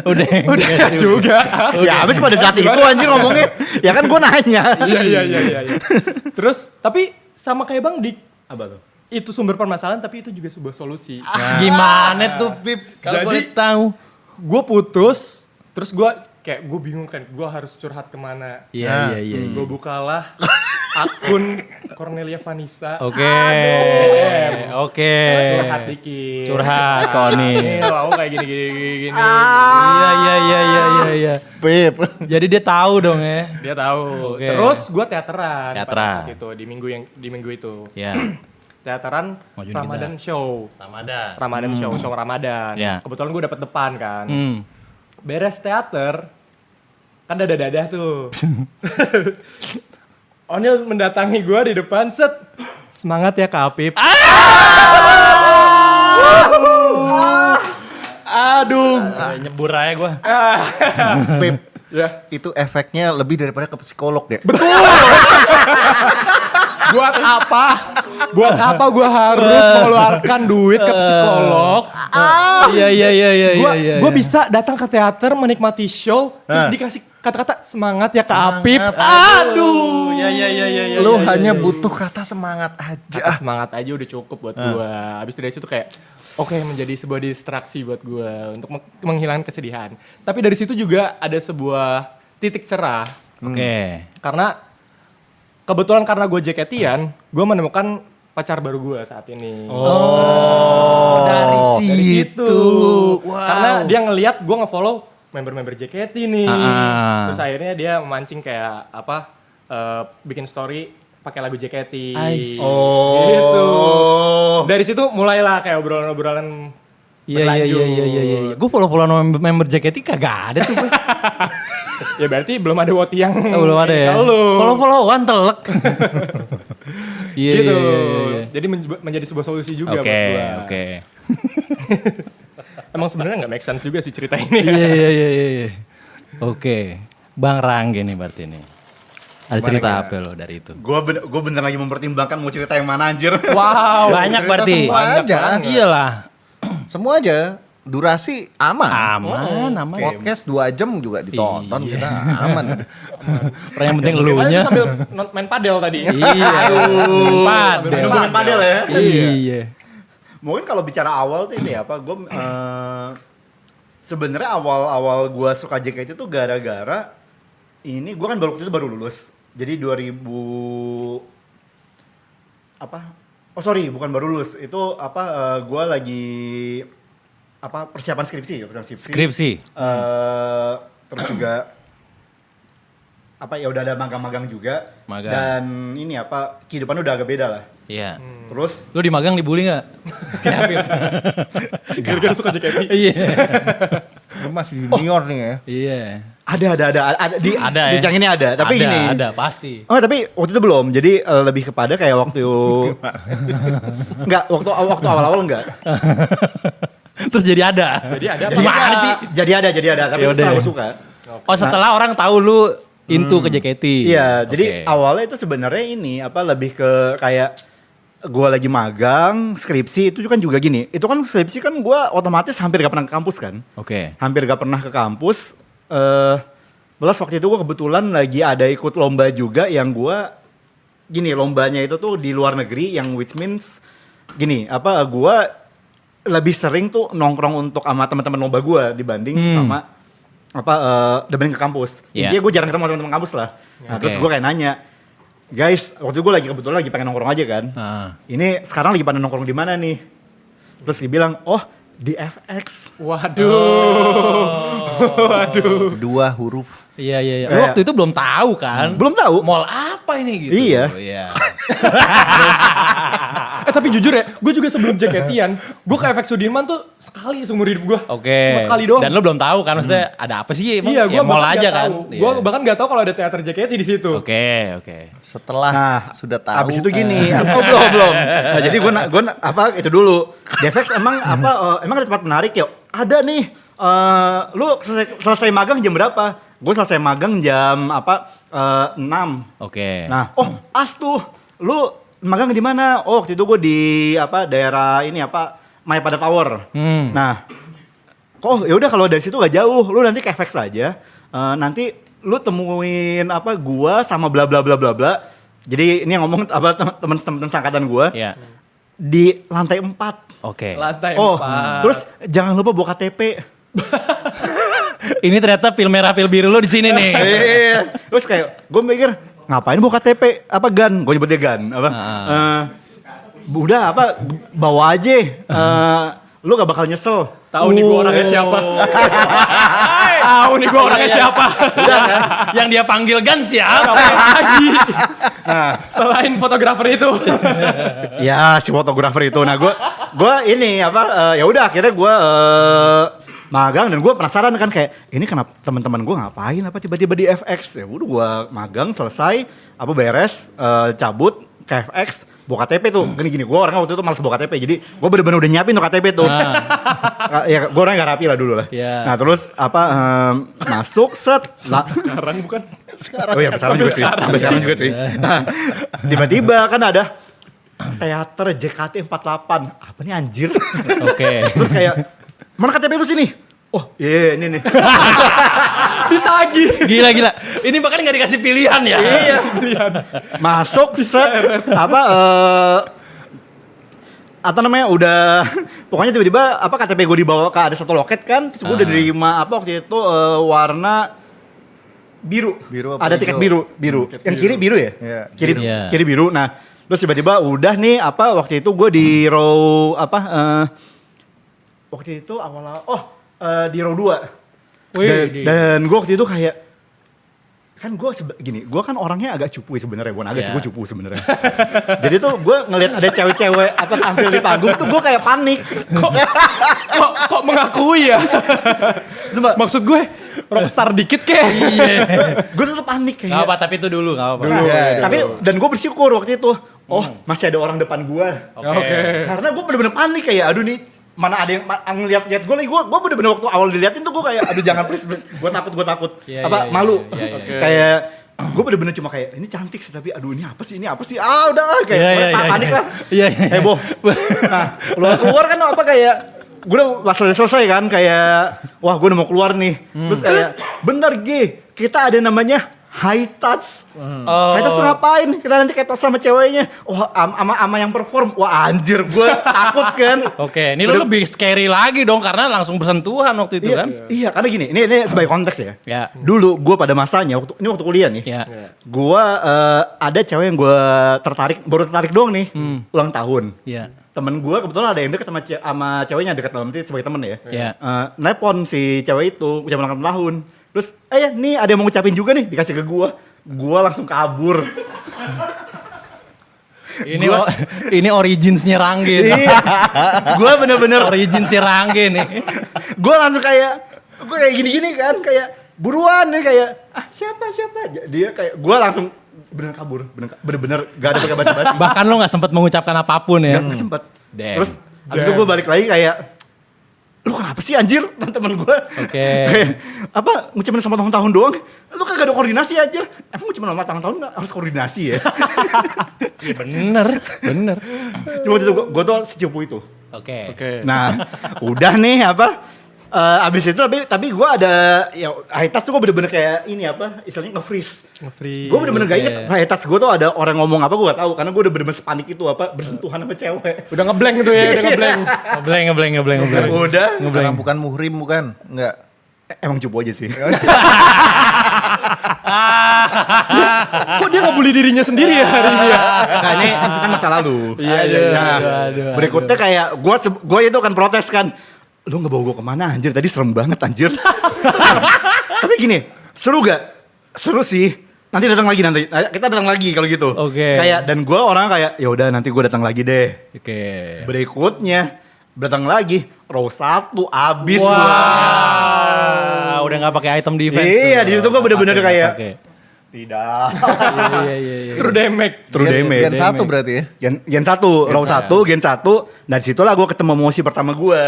Speaker 3: Udah
Speaker 1: Udah juga.
Speaker 4: Ya habis pada saat itu anjir ngomongnya. Ya kan gue nanya.
Speaker 1: Iya. Terus tapi sama kayak Bang Dik,
Speaker 4: Apa tuh?
Speaker 1: itu sumber permasalahan tapi itu juga sebuah solusi.
Speaker 3: Gimana tuh Pip? Kalau
Speaker 1: Jadi-
Speaker 3: boleh tahu.
Speaker 1: Gue putus, terus gue bingung kan, gue harus curhat kemana.
Speaker 3: Iya.
Speaker 1: Gue bukalah akun Cornelia Vanessa.
Speaker 3: Oke. Oke.
Speaker 1: Curhat dikit.
Speaker 3: Curhat kok nih.
Speaker 1: Nih, aku kayak gini.
Speaker 3: Iya.
Speaker 2: Pip.
Speaker 3: Jadi dia tahu dong ya.
Speaker 1: Dia tahu.
Speaker 3: Oke.
Speaker 1: Terus gue teateran.
Speaker 3: Teateran.
Speaker 1: Pada saat itu di minggu itu.
Speaker 3: Ya.
Speaker 1: teateran
Speaker 3: Maju Junita.
Speaker 1: Ramadan show.
Speaker 3: Ramadan.
Speaker 1: Show Ramadan.
Speaker 3: Ya.
Speaker 1: Kebetulan gue dapet depan kan.
Speaker 3: Hmm.
Speaker 1: Beres teater, kan dadah-dadah tuh. Onil mendatangi gue di depan, set. Semangat ya Kak Apip. Aduh.
Speaker 3: Nyebur aja gue.
Speaker 2: Pip,
Speaker 1: Ya.
Speaker 2: itu efeknya lebih daripada ke psikolog deh.
Speaker 1: Buat apa? Buat apa gue harus mengeluarkan duit ke psikolog?
Speaker 3: Iya.
Speaker 1: Gue bisa datang ke teater menikmati show, terus dikasih kata-kata semangat ya Kak Apip. Aduh.
Speaker 3: Iya.
Speaker 2: Lu hanya butuh kata semangat
Speaker 1: Kata
Speaker 2: aja.
Speaker 1: semangat aja udah cukup buat gue. Habis dari situ kayak oke, menjadi sebuah distraksi buat gue untuk menghilangkan kesedihan. Tapi dari situ juga ada sebuah titik cerah.
Speaker 3: Oke.
Speaker 1: Karena kebetulan karena gue JKT-an, gue menemukan pacar baru gue saat ini.
Speaker 3: Dari
Speaker 1: Dari situ.
Speaker 3: Wow.
Speaker 1: Karena dia ngelihat gue nge-follow member-member JKT nih.
Speaker 3: Ah.
Speaker 1: Terus akhirnya dia memancing kayak apa? Bikin story pakai lagu JKT.
Speaker 3: Ais.
Speaker 1: Gitu. Dari situ mulailah kayak obrolan-obrolan berlanjut.
Speaker 3: Iya. Gue follow-follow member JKT kagak ada tuh. Gue.
Speaker 1: Ya berarti belum ada Woti yang
Speaker 3: Belum ada ya.
Speaker 1: Lu.
Speaker 3: Follow-followan telek. Iya.
Speaker 1: Gitu. Jadi menjadi sebuah solusi juga buat gua.
Speaker 3: Oke.
Speaker 1: Emang sebenarnya nggak make sense juga sih cerita ini.
Speaker 3: Iya. Oke. Bang Rangge nih berarti nih. Ada cerita apa lo dari itu?
Speaker 4: Gue bener lagi mempertimbangkan mau cerita yang mana anjir.
Speaker 1: Wow.
Speaker 3: Banyak
Speaker 2: cerita
Speaker 3: berarti.
Speaker 2: semua aja.
Speaker 3: Iyalah.
Speaker 2: Semua aja. Durasi aman.
Speaker 3: Aman.
Speaker 2: Podcast 2 jam juga ditonton kita aman.
Speaker 3: Orang yang penting
Speaker 1: Gimana
Speaker 3: elunya.
Speaker 1: tuh sambil main padel tadi.
Speaker 3: Iya. Padel.
Speaker 4: Nunggu main padel ya.
Speaker 3: Iya.
Speaker 4: Mungkin kalau bicara awal tuh ini apa, gue sebenarnya awal gue suka JKT itu gara-gara ini gue kan waktu itu baru lulus. Jadi 2000 apa? Oh sorry, bukan baru lulus. Itu apa? Gue lagi apa persiapan skripsi.
Speaker 3: Skripsi.
Speaker 4: Terus juga apa ya udah ada magang-magang juga.
Speaker 3: Magang.
Speaker 4: Dan ini apa kehidupan udah agak beda lah.
Speaker 3: Iya.
Speaker 4: Terus
Speaker 3: Lu di magang dibully nggak?
Speaker 1: Gara-gara suka JKT.
Speaker 3: Iya.
Speaker 2: Lu masih junior nih ya.
Speaker 3: Iya.
Speaker 4: ada di
Speaker 3: Ada
Speaker 4: di
Speaker 3: ya?
Speaker 4: Cang ini ada, tapi
Speaker 3: ada,
Speaker 4: ini
Speaker 3: ada pasti.
Speaker 4: Oh tapi waktu itu belum, jadi lebih kepada kayak waktu waktu awal-awal enggak.
Speaker 3: Terus jadi ada.
Speaker 1: Jadi ada apa?
Speaker 3: Gimana
Speaker 1: enggak?
Speaker 3: sih?
Speaker 4: Jadi ada, tapi
Speaker 3: Yaudah.
Speaker 4: selalu suka.
Speaker 3: Oh setelah orang tahu lu into ke JKT.
Speaker 4: Iya,
Speaker 3: Oke.
Speaker 4: jadi awalnya itu sebenarnya ini apa lebih ke kayak gua lagi magang, skripsi itu kan juga gini. Itu kan skripsi kan gua otomatis hampir gak pernah ke kampus kan.
Speaker 3: Oke.
Speaker 4: Hampir gak pernah ke kampus. Plus waktu itu gue kebetulan lagi ada ikut lomba juga yang gue gini, lombanya itu tuh di luar negeri yang which means gini apa gue lebih sering tuh nongkrong untuk sama teman-teman lomba gue dibanding sama apa dibanding ke kampus.
Speaker 3: Yeah.
Speaker 4: Intinya gue jarang ketemu sama teman-teman kampus lah. Nah, terus
Speaker 3: Oke.
Speaker 4: gue kayak nanya, guys, waktu itu gue kebetulan lagi pengen nongkrong aja kan. Ini sekarang lagi pada nongkrong di mana nih? Terus dia bilang, oh di FX.
Speaker 1: Waduh.
Speaker 2: 2 huruf.
Speaker 3: Iya. Lu
Speaker 4: Kayak-
Speaker 3: waktu itu belum tahu kan?
Speaker 4: Belum tahu.
Speaker 3: Mall apa ini gitu?
Speaker 4: Iya.
Speaker 3: Iya.
Speaker 1: Tapi jujur ya, gue juga sebelum JKT-an, gue ke FX Sudirman tuh sekali seumur hidup gue.
Speaker 3: Oke.
Speaker 1: Cuma sekali doang.
Speaker 3: Dan lu belum tahu kan maksudnya ada apa sih? Emang
Speaker 1: Iya, gue
Speaker 3: ya, mall aja kan.
Speaker 1: Gue bahkan nggak tahu kalau ada teater JKT di situ.
Speaker 3: Oke.
Speaker 2: Setelah
Speaker 4: Nah,
Speaker 2: sudah tahu.
Speaker 4: Abis itu gini, belum. Nah, jadi gue apa itu dulu. DFX emang apa? Emang ada tempat menarik ya? Ada nih. Lu selesai magang jam berapa? Gue selesai magang jam apa? 6.
Speaker 3: Oke.
Speaker 4: Nah, as tuh. Lu magang di mana? Oh, waktu itu gue di apa? Daerah ini apa? Mayapada Tower. Nah, ya udah kalau dari situ gak jauh. Lu nanti ke FX aja. Nanti lu temuin apa? Gua sama bla bla bla bla bla. Jadi ini yang ngomong apa teman-teman sangkatan gua
Speaker 3: Iya.
Speaker 4: di lantai 4.
Speaker 3: Oke.
Speaker 1: Lantai 4.
Speaker 4: Terus jangan lupa bawa KTP.
Speaker 3: Ini ternyata pil merah pil biru lu di sini nih.
Speaker 4: Iya. Terus kayak gue mikir ngapain bawa KTP? Apa gun? Gue nyebutnya gun. Apa? Udah apa? Bawa aja. Lu gak bakal nyesel.
Speaker 1: Tahu nih gue orangnya siapa. tahu nih gue orangnya siapa.
Speaker 3: Yang dia panggil Gan siapa?
Speaker 1: Ngapain lagi? Selain fotografer itu.
Speaker 4: Ya si fotografer itu. Nah gue ini apa ya udah akhirnya gue magang dan gue penasaran kan kayak ini kenapa teman-teman gue ngapain apa tiba-tiba di FX. Ya udah gue magang selesai apa beres cabut ke FX bawa KTP tuh. Gini gue orangnya waktu itu malas bawa KTP jadi gue bener-bener udah nyiapin tuh KTP tuh. Ya gue orangnya gak rapi lah dulu lah.
Speaker 3: Yeah.
Speaker 4: Nah terus apa masuk set
Speaker 1: Sekarang bukan?
Speaker 4: oh ya sekarang juga sih. Sampai sekarang juga sih. Nah, tiba-tiba kan ada teater JKT48. Apa nih anjir?
Speaker 3: Oke.
Speaker 4: Terus kayak mana KTP lu sini? Oh iya ini nih.
Speaker 1: Ditagih.
Speaker 3: Gila. Ini bahkan nggak dikasih pilihan ya.
Speaker 4: Iya. Masuk set apa atau namanya udah pokoknya tiba-tiba apa KTP gue dibawa ke ada satu loket kan terus gue udah diterima apa waktu itu warna biru.
Speaker 2: Biru apa
Speaker 4: ada
Speaker 2: hijau?
Speaker 4: tiket biru. Yang kiri biru ya?
Speaker 2: Iya,
Speaker 4: Kiri
Speaker 3: biru. Iya.
Speaker 4: kiri biru. Nah, terus tiba-tiba udah nih apa waktu itu gue di row apa waktu itu di row 2. Dan gue waktu itu kayak kan gue kan orangnya agak cupu sebenarnya, bukan agak sih
Speaker 3: Iya.
Speaker 4: gue cupu sebenarnya. Jadi tuh gue ngelihat ada cewek-cewek apa tampil di panggung tuh gue kayak panik.
Speaker 1: Kok mengakui ya? Maksud gue rockstar dikit kek.
Speaker 4: Gue tuh panik kayak.
Speaker 3: Gak apa, tapi itu dulu gak apa.
Speaker 4: Tapi dan gue bersyukur waktu itu. Oh masih ada orang depan gue.
Speaker 1: Oke.
Speaker 4: Karena gue bener-bener panik kayak aduh nih mana ada yang ngeliat gue lagi gue bener-bener waktu awal diliatin tuh gue kayak aduh jangan please gue takut
Speaker 3: Iya,
Speaker 4: apa
Speaker 3: iya,
Speaker 4: malu
Speaker 3: iya, iya,
Speaker 1: iya.
Speaker 4: kayak gue bener-bener cuma kayak ini cantik sih tapi aduh ini apa sih udah kayak panik lah
Speaker 3: Iya.
Speaker 4: heboh nah keluar kan apa kayak gue udah selesai kan kayak wah gue udah mau keluar nih terus kayak bentar kita ada namanya high touch. High touch tuh ngapain? Kita nanti kayak touch sama ceweknya. Wah, ama yang perform. Wah, anjir, gue takut kan.
Speaker 3: Oke, ini lo lebih scary lagi dong karena langsung bersentuhan waktu itu
Speaker 4: Iya,
Speaker 3: kan?
Speaker 4: iya, karena gini, ini sebagai konteks ya.
Speaker 3: Ya.
Speaker 4: Dulu gue pada masanya, ini waktu kuliah nih.
Speaker 3: Ya.
Speaker 4: Gue ada cewek yang gue baru tertarik doang nih, ulang tahun.
Speaker 3: Ya.
Speaker 4: Temen gue kebetulan ada yang deket sama ceweknya, deket dalam arti sebagai temen ya.
Speaker 3: Iya.
Speaker 4: Nelpon si cewek itu, ucapan ulang tahun. Terus, nih ada yang mau ngucapin juga nih, dikasih ke gue. Gue langsung kabur.
Speaker 3: Ini originsnya Rangge.
Speaker 4: Iya. Gue bener-bener.
Speaker 3: Originsnya Rangge nih.
Speaker 4: Gue langsung gue kayak gini-gini kan, kayak buruan nih kayak, siapa? Dia kayak, gue langsung bener kabur, bener-bener gak ada pakai basa-basi.
Speaker 3: Bahkan lo gak sempat mengucapkan apapun ya?
Speaker 4: Gak sempet.
Speaker 3: Damn.
Speaker 4: Terus abis itu gue balik lagi kayak, lu kenapa sih anjir? Temen gue.
Speaker 3: Oke.
Speaker 4: Kayak, ngucapin sama tahun-tahun doang? Lu kagak ada koordinasi anjir. Emang ngucapin sama tahun-tahun harus koordinasi ya?
Speaker 3: Bener.
Speaker 4: Cuma waktu itu gue tuh secupu itu.
Speaker 3: Oke.
Speaker 4: Nah, udah nih abis itu tapi gue ada ya high touch tuh gue bener-bener kayak ini istilahnya nge-freeze. Gue bener-bener gak inget high touch gue tuh ada orang ngomong apa gue gak tahu karena gue udah bener-bener sepanik itu bersentuhan sama cewek.
Speaker 1: Udah ngeblank gitu ya, udah ngeblank.
Speaker 3: Ngeblank.
Speaker 4: Udah.
Speaker 2: Sekarang bukan muhrim bukan? Enggak.
Speaker 4: Emang cupu aja sih.
Speaker 1: Kok dia nggak bully dirinya sendiri ya hari ini ya?
Speaker 4: Nah ini kan masa lalu.
Speaker 1: Iya.
Speaker 4: Nah,
Speaker 3: aduh.
Speaker 4: berikutnya kayak gue itu kan protes kan. Lu ngebawa gue kemana anjir? Tadi serem banget anjir. Tapi gini, seru gak? Seru sih. Nanti datang lagi nanti. Kita datang lagi kalau gitu.
Speaker 3: Oke.
Speaker 4: Kayak dan gue orang kayak ya udah nanti gue datang lagi deh.
Speaker 3: Oke.
Speaker 4: Berikutnya datang lagi row 1 abis
Speaker 3: Wah,
Speaker 4: gua.
Speaker 3: udah nggak pakai item defense.
Speaker 4: Iya, di situ gua bener-bener
Speaker 3: Nggak
Speaker 4: kayak-
Speaker 3: pakai.
Speaker 4: Tidak.
Speaker 3: Iya.
Speaker 1: True damage.
Speaker 4: True damage.
Speaker 2: Gen 1 berarti ya?
Speaker 4: Gen 1, row 1, gen 1. Nah disitulah gue ketemu mosi pertama gue.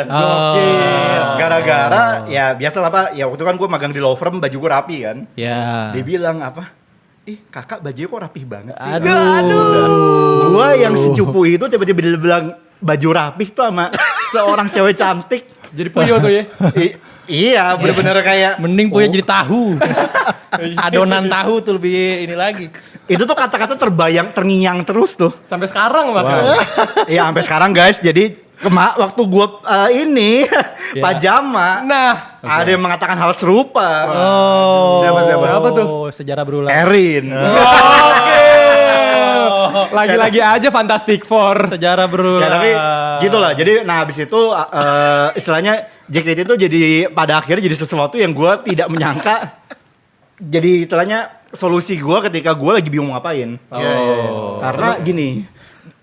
Speaker 4: Gara-gara ya biasa lah Pak. Ya waktu itu kan gue magang di law firm, baju gue rapi kan.
Speaker 3: Ya.
Speaker 4: Dia bilang apa? Ih kakak bajunya kok rapih banget sih.
Speaker 3: Aduh.
Speaker 4: Gue yang secupu itu tiba-tiba dia bilang baju rapih tuh sama seorang cewek cantik.
Speaker 1: Jadi puyo tuh ya.
Speaker 4: Iya bener-bener kayak.
Speaker 3: Mending punya jadi tahu. Adonan tahu tuh lebih ini lagi.
Speaker 4: Itu tuh kata-kata terngiang terus tuh.
Speaker 1: Sampai sekarang bahkan.
Speaker 4: Iya sampai sekarang guys. Jadi waktu gue ini pajama.
Speaker 1: Nah,
Speaker 4: Ada yang mengatakan hal serupa.
Speaker 3: Oh.
Speaker 4: Siapa?
Speaker 1: Siapa tuh?
Speaker 3: Sejarah berulang.
Speaker 4: Erin.
Speaker 1: Lagi-lagi aja Fantastic Four.
Speaker 3: Sejarah berulang.
Speaker 4: Ya tapi gitulah. Jadi nah habis itu istilahnya JKT itu jadi pada akhirnya jadi sesuatu yang gue tidak menyangka. Jadi istilahnya solusi gue ketika gue lagi bingung ngapain. Karena gini,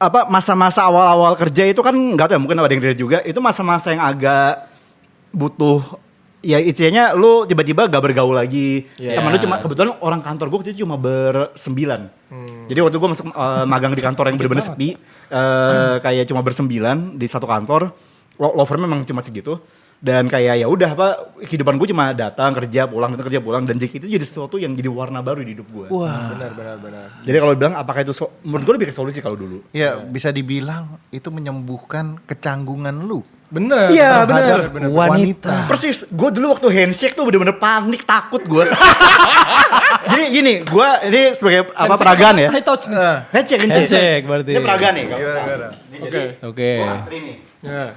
Speaker 4: apa masa-masa awal-awal kerja itu kan nggak tahu ya, mungkin ada yang kerja juga. Itu masa-masa yang agak butuh. Ya istilahnya lu tiba-tiba gak bergaul lagi. Teman lu cuma kebetulan orang kantor gue itu cuma bersembilan. Jadi waktu gue masuk magang di kantor yang bener-bener sepi, kayak cuma bersembilan di satu kantor. Lover memang cuma segitu. Dan kayak ya udah apa kehidupan gue cuma datang kerja pulang dan JKT itu jadi sesuatu yang jadi warna baru di hidup gue.
Speaker 3: Wah.
Speaker 1: Benar.
Speaker 4: Jadi kalau bilang apakah itu menurut gue lebih ke solusi kalau dulu.
Speaker 2: Ya bisa dibilang itu menyembuhkan kecanggungan lu.
Speaker 1: Bener.
Speaker 4: Iya,
Speaker 2: terhadap
Speaker 4: bener.
Speaker 2: wanita.
Speaker 4: Persis, gue dulu waktu handshake tuh bener-bener panik, takut gue. Jadi gini, gue ini sebagai apa peragaan ya.
Speaker 1: High touch nih.
Speaker 3: Handshake berarti.
Speaker 4: Ini peragaan nih.
Speaker 3: Oke.
Speaker 4: Gue antri nih.
Speaker 1: Ya.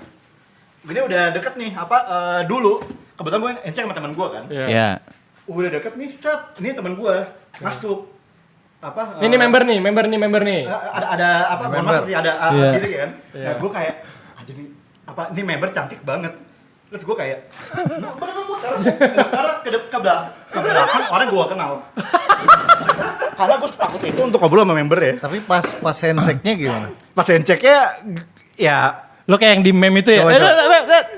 Speaker 4: Ini udah deket nih, apa dulu. Kebetulan gue handshake sama teman gue kan.
Speaker 3: Ya.
Speaker 4: Udah deket nih, set. Ini teman gue masuk. Apa?
Speaker 1: Ini member nih.
Speaker 4: Ada apa? Bukan masuk sih, ada
Speaker 3: Iya.
Speaker 4: gitu kan. Nah gue kayak, aja nih, apa? Ini member cantik banget. Terus gue kayak, karena ke belakang orang gue kenal. Karena gue setakut itu untuk ngobrol sama member ya.
Speaker 2: Tapi pas handshake-nya gimana?
Speaker 4: Pas handshake-nya, ya
Speaker 3: Lo kayak yang di meme itu ya?
Speaker 2: Coba.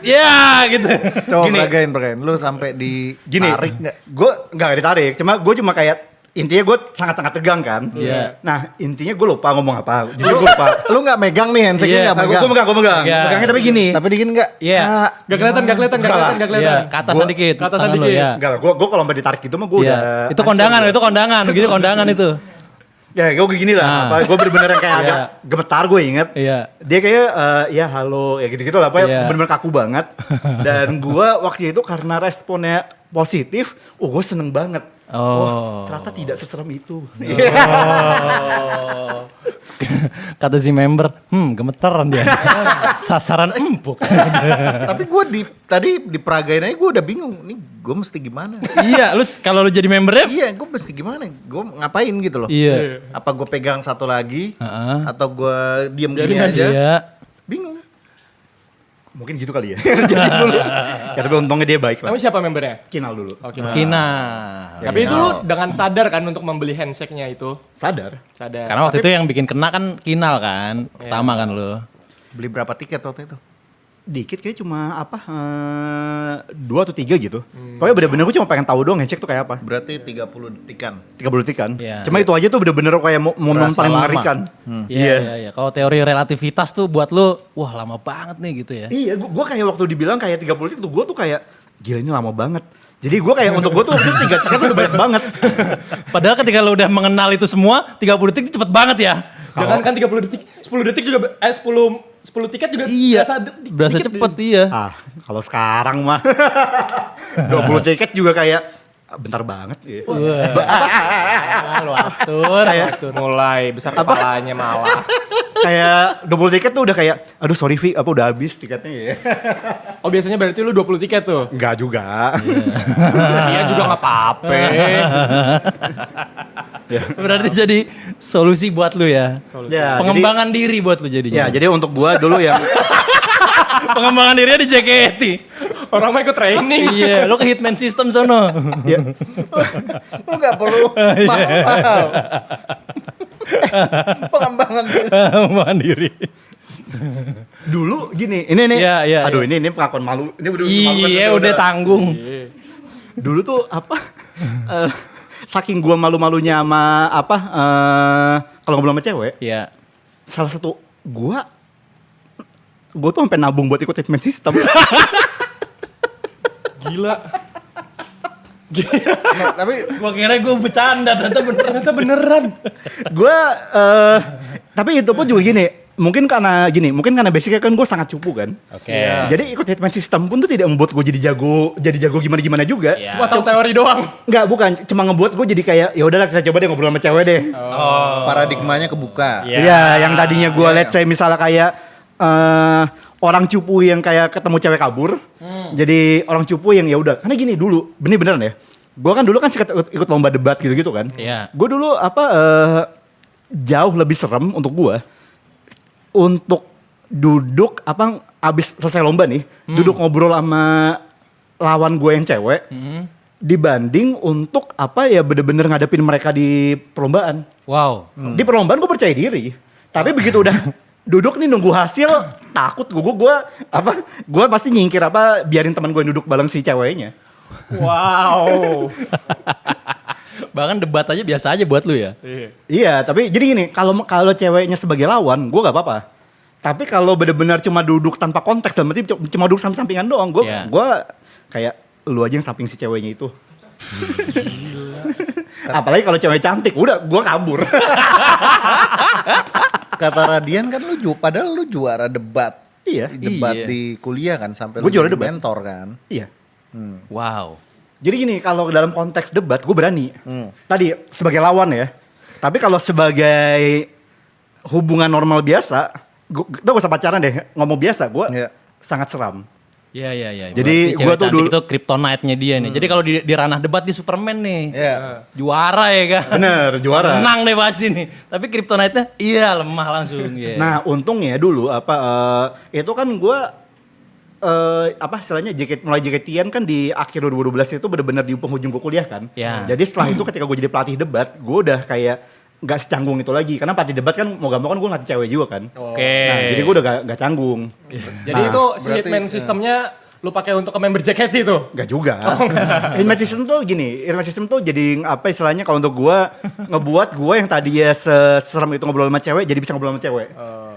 Speaker 3: Ya gitu.
Speaker 2: Coba
Speaker 4: Gini.
Speaker 2: peragain. Lu sampai
Speaker 4: gini,
Speaker 2: ditarik nggak?
Speaker 4: gue nggak ditarik, gue cuma kayak intinya gue sangat-sangat tegang kan.
Speaker 3: Iya.
Speaker 4: Nah intinya gue lupa ngomong apa, jadi gue lupa.
Speaker 2: Lu nggak megang nih handshake-nya
Speaker 3: Iya.
Speaker 2: nggak
Speaker 4: Nah,
Speaker 2: megang?
Speaker 4: gue megang.
Speaker 3: Iya.
Speaker 4: Megangnya tapi gini.
Speaker 2: Tapi dingin nggak?
Speaker 3: Iya.
Speaker 2: Ah,
Speaker 1: Gak kelihatan.
Speaker 3: Iya, ke atasan dikit.
Speaker 1: Ke atasan
Speaker 3: tangan lo,
Speaker 1: dikit.
Speaker 3: ya.
Speaker 4: Enggak lah, gue kalau sampai ditarik gitu mah gue
Speaker 3: Iya.
Speaker 4: udah.
Speaker 3: Itu kondangan, gitu kondangan itu.
Speaker 4: Ya gue gini lah, gue bener-bener yang kayak agak gemetar gue inget.
Speaker 3: Iya.
Speaker 4: Dia kayak ya halo, ya gitu-gitu lah,
Speaker 3: Iya.
Speaker 4: bener-bener kaku banget. Dan gue waktu itu karena responnya positif, gue seneng banget. Wah, ternyata tidak seserem itu.
Speaker 3: Kata si member, gemeteran dia. Sasaran empuk.
Speaker 2: Tapi gue tadi di peragain aja gue udah bingung. Nih gue mesti gimana?
Speaker 3: Iya, kalau lu jadi membernya,
Speaker 2: Iya, gue mesti gimana? Gue ngapain gitu loh?
Speaker 3: iya.
Speaker 2: Apa gue pegang satu lagi?
Speaker 3: Heeh.
Speaker 2: Atau gue diem
Speaker 1: Biarin
Speaker 2: gini aja?
Speaker 3: Iya.
Speaker 2: Bingung.
Speaker 4: Mungkin gitu kali ya. Jadi dulu. Ya tapi untungnya dia baik lah.
Speaker 1: Namanya siapa membernya?
Speaker 4: Kinal dulu.
Speaker 1: Oke.
Speaker 3: Kina.
Speaker 1: Tapi itu lu dengan sadar kan untuk membeli handshake-nya itu?
Speaker 4: Sadar.
Speaker 1: Sadar.
Speaker 3: Karena waktu itu yang bikin kena kan Kinal kan. Pertama kan lu.
Speaker 2: Beli berapa tiket waktu itu?
Speaker 4: Dikit kayak cuma apa 2 atau 3 gitu. Pokoknya bener-bener gue cuma pengen tahu doang handshake tuh kayak apa.
Speaker 2: Berarti 30 detikan.
Speaker 4: 30 detik kan.
Speaker 3: Iya.
Speaker 4: Cuma itu aja tuh bener-bener kayak momen
Speaker 2: Berasa
Speaker 4: paling
Speaker 2: lama.
Speaker 4: mengerikan.
Speaker 3: Iya. Kalau teori relativitas tuh buat lu, wah lama banget nih gitu ya.
Speaker 4: Iya, gue kayak waktu dibilang kayak 30 detik tuh gue tuh kayak gila ini lama banget. Jadi gue kayak untuk gue tuh 3 tiket tuh udah banyak banget.
Speaker 3: Padahal ketika lu udah mengenal itu semua, 30 detik itu cepet banget ya.
Speaker 1: Jangan kan 30 detik, 10 detik juga 10 tiket juga
Speaker 3: Iya. Berasa
Speaker 1: dikit
Speaker 3: cepet iya.
Speaker 4: Ah, kalau sekarang mah 20 tiket juga kayak bentar banget ya.
Speaker 3: Lu atur.
Speaker 1: Mulai besar kepalanya malas.
Speaker 4: Kayak 20 tiket tuh udah kayak aduh sorry Vi, apa udah habis tiketnya ya.
Speaker 1: Oh biasanya berarti lu 20 tiket tuh?
Speaker 4: Enggak juga.
Speaker 1: Iya juga gak apa-apa.
Speaker 3: Berarti jadi solusi buat lu ya.
Speaker 4: Ya,
Speaker 3: Pengembangan diri buat lu
Speaker 4: jadi,
Speaker 3: jadinya.
Speaker 4: ya, jadi untuk gua dulu yang
Speaker 3: Pengembangan dirinya di JKT.
Speaker 1: Orang mah ikut training.
Speaker 3: Iya, lu ke Hitman System sono.
Speaker 4: ya,
Speaker 2: Lu gak perlu mahal. Pengembangan diri.
Speaker 3: Pengembangan diri.
Speaker 4: dulu gini, ini
Speaker 3: Iya,
Speaker 4: aduh
Speaker 3: iya.
Speaker 4: ini pengakuan malu. Ini udah
Speaker 3: Iya, udah tanggung.
Speaker 4: Dulu tuh apa saking gua malu-malunya sama apa kalau ngobrol sama cewek,
Speaker 3: Iya.
Speaker 4: salah satu gua tuh sampai nabung buat ikut treatment system.
Speaker 1: Gila.
Speaker 2: Nah, tapi
Speaker 3: Gua kira gua bercanda, ternyata
Speaker 1: Beneran.
Speaker 4: Gua tapi itu pun juga gini, mungkin karena basicnya kan gue sangat cupu kan.
Speaker 3: Oke.
Speaker 4: Jadi ikut treatment system pun tuh tidak membuat gue jadi jago gimana juga.
Speaker 3: Iya.
Speaker 1: Cuma tahu teori doang.
Speaker 4: Enggak, bukan, cuma ngebuat gue jadi kayak ya udahlah kita coba deh ngobrol sama cewek deh.
Speaker 2: paradigmanya kebuka.
Speaker 3: Iya.
Speaker 4: Iya, yang tadinya gue let's say misalnya kayak orang cupu yang kayak ketemu cewek kabur. Jadi orang cupu yang ya udah, karena gini dulu, beneran ya. Gue kan dulu kan ikut lomba debat gitu-gitu kan.
Speaker 3: Iya.
Speaker 4: Gue dulu jauh lebih serem untuk gua untuk duduk abis selesai lomba nih, duduk ngobrol sama lawan gue yang cewek dibanding untuk bener-bener ngadepin mereka di perlombaan.
Speaker 3: Wow.
Speaker 4: Di perlombaan gue percaya diri, tapi begitu udah duduk nih nunggu hasil, takut gue pasti nyingkir biarin teman gue duduk bareng si ceweknya.
Speaker 1: Wow.
Speaker 3: Bahkan debat aja biasa aja buat lu ya.
Speaker 4: Iya, tapi jadi gini, kalau ceweknya sebagai lawan, gue gak apa-apa. Tapi kalau benar-benar cuma duduk tanpa konteks, dalam arti cuma duduk samping-sampingan doang, gue kayak lu aja yang samping si ceweknya itu. Apalagi kalau cewek cantik, udah gue kabur.
Speaker 2: Kata Radian kan padahal lu juara debat.
Speaker 4: Iya.
Speaker 2: Debat
Speaker 3: Iya.
Speaker 2: di kuliah kan sampai
Speaker 4: Gua
Speaker 2: lu
Speaker 4: juara
Speaker 2: jadi
Speaker 4: debat.
Speaker 2: mentor kan.
Speaker 4: Iya.
Speaker 3: Wow.
Speaker 4: Jadi gini, kalau dalam konteks debat gue berani. Tadi sebagai lawan ya. Tapi kalau sebagai hubungan normal biasa, kita gak usah pacaran deh, ngomong biasa, gue
Speaker 2: Iya.
Speaker 4: sangat seram.
Speaker 3: Iya.
Speaker 4: Jadi
Speaker 3: Berarti
Speaker 4: gua
Speaker 3: cewek
Speaker 4: tuh
Speaker 3: cantik
Speaker 4: dulu-
Speaker 3: itu kryptonite-nya dia nih. Jadi kalau di ranah debat di Superman nih.
Speaker 2: Iya.
Speaker 3: Juara ya kan.
Speaker 4: Bener, juara.
Speaker 3: Menang deh pasti nih. Tapi kryptonite-nya iya lemah langsung. Yeah.
Speaker 4: Nah untungnya dulu itu kan gue istilahnya mulai JKT-an kan di akhir 2012 itu benar-benar di penghujung gue kuliah kan.
Speaker 3: Ya.
Speaker 4: Jadi setelah itu ketika gue jadi pelatih debat, gue udah kayak nggak secanggung itu lagi, karena pelatih debat kan mau gak mau kan gue ngelatih cewek juga kan.
Speaker 3: Oke.
Speaker 4: Nah jadi gue udah gak canggung.
Speaker 1: Jadi itu si
Speaker 2: berarti-
Speaker 1: hitman sistemnya lu pakai untuk ke member JKT itu.
Speaker 4: Gak juga. Inmate system tuh gini, inmate system tuh jadi istilahnya kalau untuk gue ngebuat gue yang tadinya serem itu ngobrol sama cewek jadi bisa ngobrol sama cewek.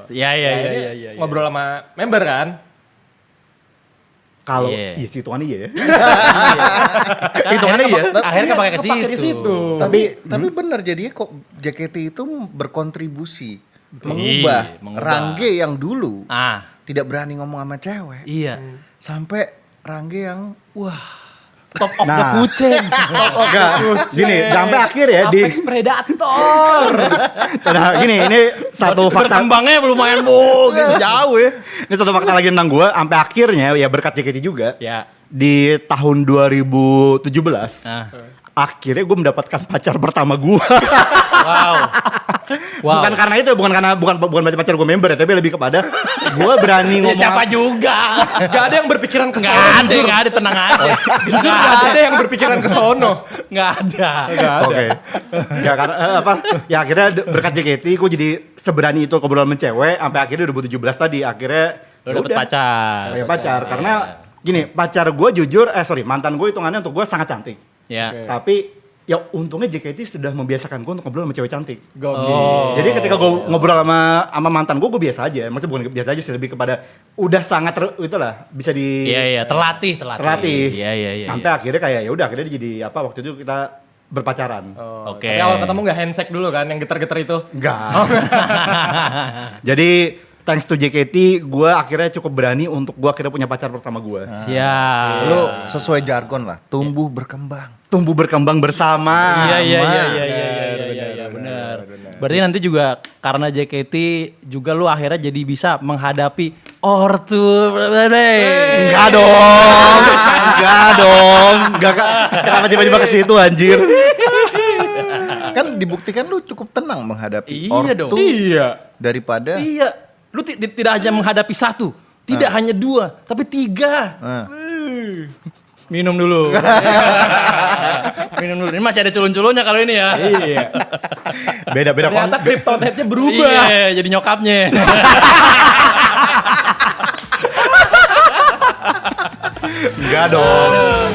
Speaker 3: Iya.
Speaker 1: Jadi ngobrol sama member kan.
Speaker 4: Kalau
Speaker 3: Iya.
Speaker 4: iya sih hitungannya iya ya.
Speaker 3: Kan
Speaker 4: Hitungannya iya.
Speaker 3: Akhirnya kepake ke
Speaker 1: Kepake di
Speaker 3: situ.
Speaker 1: situ.
Speaker 2: Tapi benar jadinya kok JKT itu berkontribusi mengubah
Speaker 3: mengubah.
Speaker 2: Rangge yang dulu
Speaker 3: Tidak
Speaker 2: tidak berani ngomong sama cewek
Speaker 3: iya.
Speaker 2: sampai Rangge yang
Speaker 3: Top of the
Speaker 4: Nah.
Speaker 3: food chain.
Speaker 4: Enggak, gini, sampai akhir ya
Speaker 1: Apex Predator.
Speaker 4: Nah, gini, ini satu fakta.
Speaker 3: Berkembangnya lumayan gitu jauh ya.
Speaker 4: Ini satu fakta lagi tentang gue, sampai akhirnya ya berkat JKT juga.
Speaker 3: Ya.
Speaker 4: Di tahun 2017, akhirnya gue mendapatkan pacar pertama gue.
Speaker 3: Wow.
Speaker 4: Bukan karena itu, bukan berarti pacar gue member ya, tapi lebih kepada gue berani
Speaker 3: Ya
Speaker 4: ngomong.
Speaker 3: siapa juga.
Speaker 1: Gak ada yang berpikiran ke
Speaker 3: Nggak
Speaker 1: sono.
Speaker 3: ada, tenang aja.
Speaker 1: Jujur gak ada yang berpikiran ke sono.
Speaker 3: Nggak ada.
Speaker 4: Oke. Ya karena ya akhirnya berkat JKT gue jadi seberani itu ngobrol sama cewek sampai akhirnya 2017 tadi akhirnya
Speaker 3: Lo dapet
Speaker 4: udah,
Speaker 3: pacar.
Speaker 4: ya pacar karena gini, pacar gue jujur mantan gue hitungannya untuk gue sangat cantik.
Speaker 3: Ya.
Speaker 4: Tapi ya untungnya JKT sudah membiasakan gue untuk ngobrol sama cewek cantik.
Speaker 1: Gokil.
Speaker 4: Jadi ketika gue ngobrol sama mantan gue biasa aja. Maksudnya bukan biasa aja sih, lebih kepada udah sangat itulah bisa di
Speaker 3: Iya, terlatih.
Speaker 4: terlatih.
Speaker 3: Iya.
Speaker 4: Sampai akhirnya kayak ya udah akhirnya dia jadi waktu itu kita berpacaran.
Speaker 3: Oke.
Speaker 1: Tapi awal ketemu gak handshake dulu kan yang getar-getar itu.
Speaker 4: Enggak. Jadi thanks to JKT, gue akhirnya cukup berani untuk gue akhirnya punya pacar pertama gue.
Speaker 3: Siap.
Speaker 2: lu sesuai jargon lah, tumbuh berkembang.
Speaker 4: Tumbuh berkembang bersama.
Speaker 3: Iya, benar. Berarti nanti juga karena JKT juga lu akhirnya jadi bisa menghadapi ortu.
Speaker 4: Enggak dong. Enggak dong. Enggak, kenapa tiba-tiba ke situ anjir?
Speaker 2: Kan dibuktikan lu cukup tenang menghadapi
Speaker 3: Iya dong.
Speaker 1: Iya.
Speaker 2: daripada
Speaker 3: Iya. Lu tidak hanya menghadapi satu, tidak hanya dua, tapi tiga. Minum dulu. Minum dulu. Ini masih ada culun-culunnya kalau ini ya.
Speaker 1: Iya.
Speaker 4: Beda-beda
Speaker 1: Ternyata kryptonite-nya berubah.
Speaker 3: Iya, jadi nyokapnya.
Speaker 4: Enggak dong.